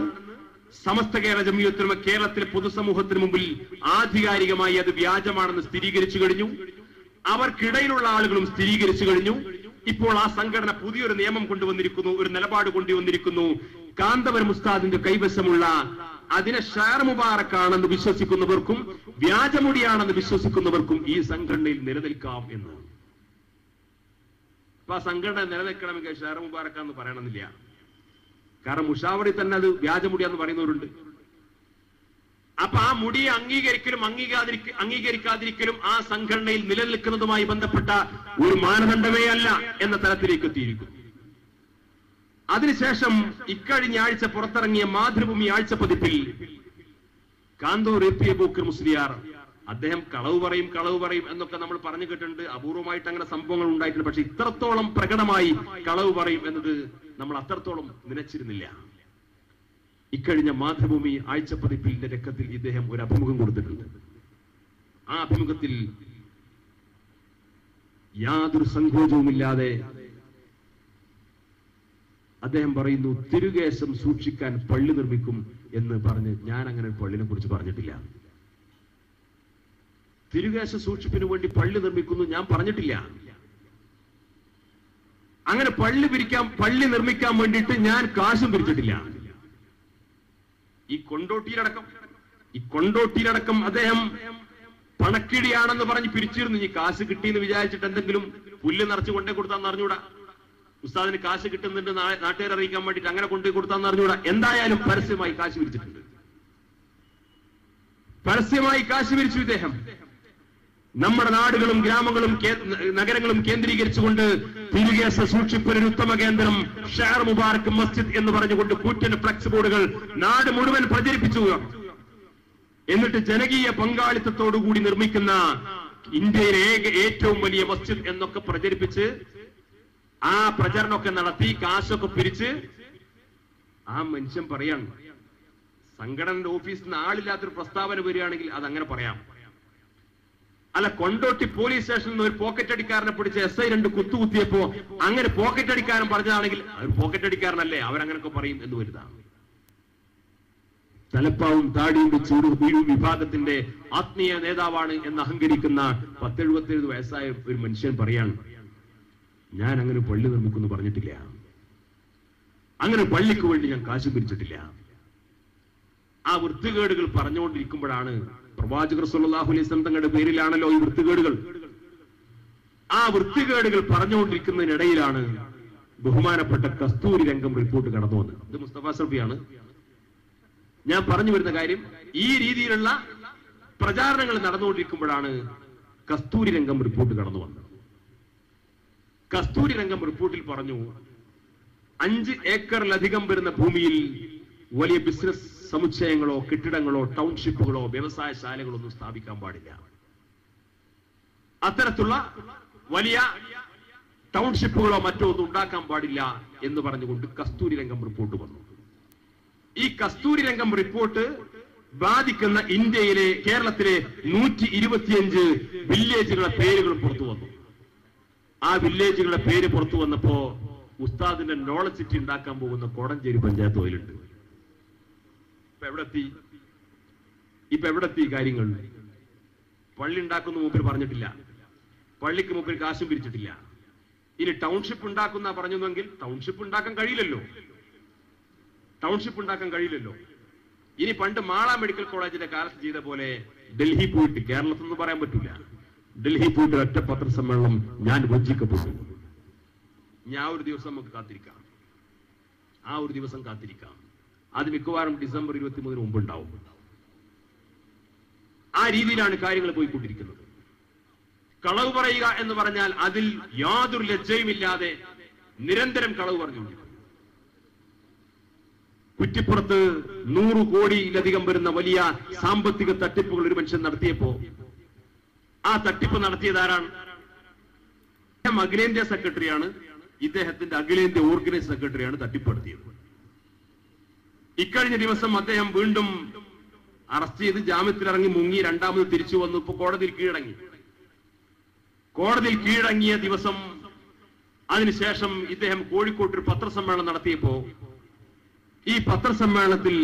സമസ്ത കേരള ജംഇയ്യത്തുൽ ഉലമ കേരളത്തിലെ പൊതുസമൂഹത്തിന് മുമ്പിൽ ആധികാരികമായി അത് വ്യാജമാണെന്ന് സ്ഥിരീകരിച്ചു കഴിഞ്ഞു. അവർക്കിടയിലുള്ള ആളുകളും സ്ഥിരീകരിച്ചു കഴിഞ്ഞു. ഇപ്പോൾ ആ സംഘടന പുതിയൊരു നിയമം കൊണ്ടുവന്നിരിക്കുന്നു, ഒരു നിലപാട് കൊണ്ടുവന്നിരിക്കുന്നു. കാന്തപുരം ഉസ്താദിന്റെ കൈവശമുള്ള അതിനെ ഷാർ മുബാറക്കാണെന്ന് വിശ്വസിക്കുന്നവർക്കും വ്യാജമുടിയാണെന്ന് വിശ്വസിക്കുന്നവർക്കും ഈ സംഘടനയിൽ നിലനിൽക്കാം എന്ന്. അപ്പൊ ആ സംഘടന നിലനിൽക്കണമെങ്കിൽ ഷാർ മുബാറക്കാന്ന് പറയണമെന്നില്ല. കാരണം മുഷാവറി തന്നെ അത് വ്യാജമുടിയാന്ന് പറയുന്നവരുണ്ട്. അപ്പൊ ആ മുടിയെ അംഗീകരിക്കലും അംഗീകരിക്കാതിരിക്കലും ആ സംഘടനയിൽ നിലനിൽക്കുന്നതുമായി ബന്ധപ്പെട്ട ഒരു മാനദണ്ഡമേ അല്ല എന്ന തലത്തിലേക്ക് എത്തിയിരിക്കുന്നു. അതിനുശേഷം ഇക്കഴിഞ്ഞ ആഴ്ച പുറത്തിറങ്ങിയ മാതൃഭൂമി ആഴ്ച പതിപ്പിൽ കാന്തൂർ എ പി അബൂബക്കർ മുസ്ലിയാർ, അദ്ദേഹം കളവ് പറയും എന്നൊക്കെ നമ്മൾ പറഞ്ഞു കേട്ടിട്ടുണ്ട്. അപൂർവമായിട്ട് അങ്ങനെ സംഭവങ്ങൾ ഉണ്ടായിട്ടുണ്ട്. പക്ഷെ ഇത്രത്തോളം പ്രകടമായി കളവ് പറയും എന്നത് നമ്മൾ അത്രത്തോളം നനച്ചിരുന്നില്ല. ഇക്കഴിഞ്ഞ മാതൃഭൂമി ആഴ്ചപ്പതിപ്പിന്റെ രക്കത്തിൽ ഇദ്ദേഹം ഒരു അഭിമുഖം കൊടുത്തിട്ടുണ്ട്. ആ അഭിമുഖത്തിൽ യാതൊരു സങ്കോചവുമില്ലാതെ അദ്ദേഹം പറയുന്നു, തിരുകേശം സൂക്ഷിക്കാൻ പള്ളി നിർമ്മിക്കും എന്ന് പറഞ്ഞ് ഞാൻ അങ്ങനെ പള്ളിനെ കുറിച്ച് പറഞ്ഞിട്ടില്ല. തിരുകേശ സൂക്ഷിപ്പിന് വേണ്ടി പള്ളി നിർമ്മിക്കുന്നു ഞാൻ പറഞ്ഞിട്ടില്ല. അങ്ങനെ പള്ളി നിർമ്മിക്കാൻ വേണ്ടിയിട്ട് ഞാൻ കാശും പിരിച്ചിട്ടില്ല. ഈ കൊണ്ടോട്ടിയിലടക്കം അദ്ദേഹം പണക്കിടിയാണെന്ന് പറഞ്ഞ് പിരിച്ചിരുന്നു. ഈ കാശ് കിട്ടിയെന്ന് വിചാരിച്ചിട്ട് എന്തെങ്കിലും പുല്ല് നിറച്ച് കൊണ്ടേ കൊടുത്താന്ന് അറിഞ്ഞൂടാ. ഉസ്താദിന് കാശ് കിട്ടുന്നുണ്ട് നാട്ടുകാരെ അറിയിക്കാൻ വേണ്ടിയിട്ട് അങ്ങനെ കൊണ്ടുപോയി കൊടുത്താന്ന് അറിഞ്ഞൂടാ. എന്തായാലും പരസ്യമായി കാശ് പിരിച്ചിട്ടുണ്ട്. പരസ്യമായി കാശ് പിരിച്ചു ഇദ്ദേഹം. നമ്മുടെ നാടുകളും ഗ്രാമങ്ങളും നഗരങ്ങളും കേന്ദ്രീകരിച്ചുകൊണ്ട് തിരുകേശ സൂക്ഷിപ്പിന് ഉത്തമ കേന്ദ്രം ഷാർ മുബാറക്ക് മസ്ജിദ് എന്ന് പറഞ്ഞുകൊണ്ട് കൂറ്റൻ ഫ്ലക്സ് ബോർഡുകൾ നാട് മുഴുവൻ പ്രചരിപ്പിച്ചു. എന്നിട്ട് ജനകീയ പങ്കാളിത്തത്തോടുകൂടി നിർമ്മിക്കുന്ന ഇന്ത്യയിലെ ഏറ്റവും വലിയ മസ്ജിദ് എന്നൊക്കെ പ്രചരിപ്പിച്ച് ആ പ്രചരണമൊക്കെ നടത്തി കാശൊക്കെ പിരിച്ച് ആ മനുഷ്യൻ പറയാണ്, സംഘടനയുടെ ഓഫീസിൽ നിന്ന് ആളില്ലാത്തൊരു പ്രസ്താവന വരികയാണെങ്കിൽ അതങ്ങനെ പറയാം. അല്ല, കൊണ്ടോട്ടി പോലീസ് സ്റ്റേഷനിൽ നിന്ന് ഒരു പോക്കറ്റ് അടിക്കാരനെ പിടിച്ച് SI 2 കുത്തുകുത്തിയപ്പോ അങ്ങനെ പോക്കറ്റ് അടിക്കാരൻ പറഞ്ഞതാണെങ്കിൽ ഒരു പോക്കറ്റ് അടിക്കാരനല്ലേ, അവരങ്ങനൊക്കെ പറയും എന്ന് വരുന്നതാണ്. തലപ്പാവും താടിയും വെച്ച് ഒരു വിഭാഗത്തിന്റെ ആത്മീയ നേതാവാണ് എന്ന് അഹങ്കരിക്കുന്ന 10-77 വയസ്സായ ഒരു മനുഷ്യൻ പറയാണ്, ഞാൻ അങ്ങനെ പള്ളി നിർമ്മിക്കുന്നു പറഞ്ഞിട്ടില്ല, അങ്ങനെ പള്ളിക്ക് വേണ്ടി ഞാൻ കാശ് പിരിച്ചിട്ടില്ല. ആ വൃത്തികേടുകൾ പറഞ്ഞുകൊണ്ടിരിക്കുമ്പോഴാണ് പ്രവാചകർ സല്ലല്ലാഹു അലൈഹി വസല്ലം തങ്ങളുടെ പേരിലാണല്ലോ ഈ വൃത്തികേടുകൾ. ആ വൃത്തികേടുകൾ പറഞ്ഞുകൊണ്ടിരിക്കുന്നതിനിടയിലാണ് ബഹുമാനപ്പെട്ട കസ്തൂരി രംഗം റിപ്പോർട്ട് കടന്നു വന്നത്. ഇത് മുസ്തഫ സഫിയാണ്. ഞാൻ പറഞ്ഞു വരുന്ന കാര്യം, ഈ രീതിയിലുള്ള പ്രചാരണങ്ങൾ നടന്നുകൊണ്ടിരിക്കുമ്പോഴാണ് കസ്തൂരി രംഗം റിപ്പോർട്ട് കടന്നു വന്നത്. കസ്തൂരി രംഗം റിപ്പോർട്ടിൽ പറഞ്ഞു, 5 ഏക്കറിലധികം വരുന്ന ഭൂമിയിൽ വലിയ ബിസിനസ് സമുച്ചയങ്ങളോ കെട്ടിടങ്ങളോ ടൗൺഷിപ്പുകളോ വ്യവസായശാലകളോ ഒന്നും സ്ഥാപിക്കാൻ പാടില്ല. അത്തരത്തിലുള്ള വലിയ ടൗൺഷിപ്പുകളോ മറ്റോ ഒന്നും ഉണ്ടാക്കാൻ പാടില്ല എന്ന് പറഞ്ഞുകൊണ്ട് കസ്തൂരി രംഗം റിപ്പോർട്ട് വന്നു. ഈ കസ്തൂരി രംഗം റിപ്പോർട്ട് ബാധിക്കുന്ന ഇന്ത്യയിലെ കേരളത്തിലെ 125 വില്ലേജുകളുടെ പേരുകൾ പുറത്തു വന്നു. ആ വില്ലേജുകളുടെ പേര് പുറത്തു വന്നപ്പോ ഉസ്താദിന്റെ നോളജ് സിറ്റി ഉണ്ടാക്കാൻ പോകുന്ന കോടഞ്ചേരി പഞ്ചായത്ത് ഓയിലുണ്ട്. ഇപ്പൊ എവിടെത്തി കാര്യങ്ങൾ? പള്ളി ഉണ്ടാക്കുന്ന മൂപ്പര് പറഞ്ഞിട്ടില്ല, പള്ളിക്ക് മൂപ്പര് കാശും പിരിച്ചിട്ടില്ല. ഇനി ടൗൺഷിപ്പ് ഉണ്ടാക്കുന്ന പറഞ്ഞെങ്കിൽ ടൗൺഷിപ്പ് ഉണ്ടാക്കാൻ കഴിയില്ലല്ലോ. ഇനി പണ്ട് മാള മെഡിക്കൽ കോളേജിന്റെ കാലത്ത് ചെയ്ത പോലെ ഡൽഹി പോയിട്ട്, കേരളത്തിൽ നിന്ന് പറയാൻ പറ്റില്ല, ഡൽഹി പോയിട്ട് ഒറ്റ പത്രസമ്മേളനം ഞാൻ വഞ്ചിക്കപ്പെട്ടു. ഞാൻ ഒരു ദിവസം നമുക്ക് കാത്തിരിക്കാം, അത് മിക്കവാറും ഡിസംബർ 23 മുമ്പ് ഉണ്ടാവും. ആ രീതിയിലാണ് കാര്യങ്ങൾ പോയിക്കൊണ്ടിരിക്കുന്നത്. കളവ് പറയുക എന്ന് പറഞ്ഞാൽ അതിൽ യാതൊരു ലജ്ജയുമില്ലാതെ നിരന്തരം കളവ് പറഞ്ഞു. കുറ്റിപ്പുറത്ത് 100 കോടിയിലധികം വരുന്ന വലിയ സാമ്പത്തിക തട്ടിപ്പുകൾ ഒരു മനുഷ്യൻ നടത്തിയപ്പോ ആ തട്ടിപ്പ് നടത്തിയതാരാണ്? അഖിലേന്ത്യാ സെക്രട്ടറിയാണ്. ഇദ്ദേഹത്തിന്റെ അഖിലേന്ത്യാ ഓർഗനൈസ് സെക്രട്ടറിയാണ് തട്ടിപ്പ് നടത്തിയത്. ഇക്കഴിഞ്ഞ ദിവസം അദ്ദേഹം വീണ്ടും അറസ്റ്റ് ചെയ്ത് ജാമ്യത്തിലിറങ്ങി മുങ്ങി രണ്ടാമത് തിരിച്ചു വന്നു. ഇപ്പൊ കോടതിയിൽ കീഴടങ്ങി. കോടതിയിൽ കീഴടങ്ങിയ ദിവസം അതിനുശേഷം ഇദ്ദേഹം കോഴിക്കോട്ട് ഒരു പത്രസമ്മേളനം നടത്തിയപ്പോ ഈ പത്രസമ്മേളനത്തിൽ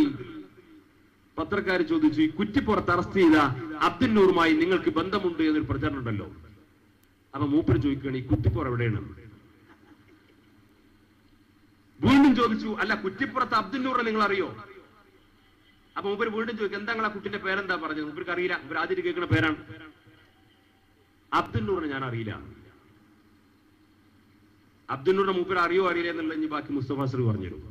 പത്രക്കാർ ചോദിച്ചു, ഈ കുറ്റിപ്പുറത്ത് അറസ്റ്റ് ചെയ്ത അബ്ദുൽ നൂറുമായി നിങ്ങൾക്ക് ബന്ധമുണ്ട് എന്നൊരു പ്രചരണം ഉണ്ടല്ലോ. അപ്പൊ മൂപ്പര് ചോദിക്കുകയാണ്, ഈ കുറ്റിപ്പുറം എവിടെയാണ്? വീണ്ടും ചോദിച്ചു, അല്ല കുറ്റിപ്പുറത്ത് അബ്ദുൽ നൂറിനെ നിങ്ങൾ അറിയോ? അപ്പൊ മൂപ്പര് വീണ്ടും ചോദിക്കും, എന്താ നിങ്ങളെ കുട്ടിന്റെ പേരെന്താ പറഞ്ഞത്? മൂപ്പർക്ക് അറിയില്ല. ഇവർ ആദ്യം കേൾക്കുന്ന പേരാണ്. അബ്ദുൽ നൂറിനെ ഞാൻ അറിയില്ല. അബ്ദുൽ നൂറിനെ മൂപ്പര് അറിയോ അറിയില്ല എന്നുള്ള ഇനി ബാക്കി മുസ്തഫ സർ പറഞ്ഞുതരും.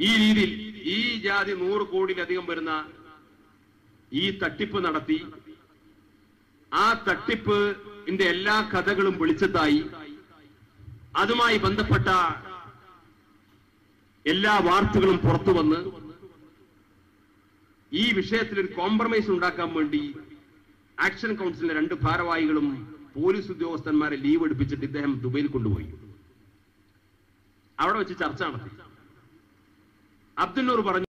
ഈ രീതിയിൽ ഈ ജാതി 100 കോടിയിലധികം വരുന്ന ഈ തട്ടിപ്പ് നടത്തി ആ തട്ടിപ്പിന്റെ എല്ലാ കഥകളും വെളിച്ചത്തായി. അതുമായി ബന്ധപ്പെട്ട എല്ലാ വാർത്തകളും പുറത്തു വന്ന് ഈ വിഷയത്തിൽ ഒരു കോംപ്രമൈസ് ഉണ്ടാക്കാൻ വേണ്ടി ആക്ഷൻ കൗൺസിലിന്റെ 2 ഭാരവാഹികളും പോലീസ് ഉദ്യോഗസ്ഥന്മാരെ ലീവ് എടുപ്പിച്ചിട്ട് ഇദ്ദേഹം ദുബൈയിൽ കൊണ്ടുപോയി. അവിടെ വെച്ച് ചർച്ച നടത്തി. അബ്ദുൽ നൂർ പറഞ്ഞു,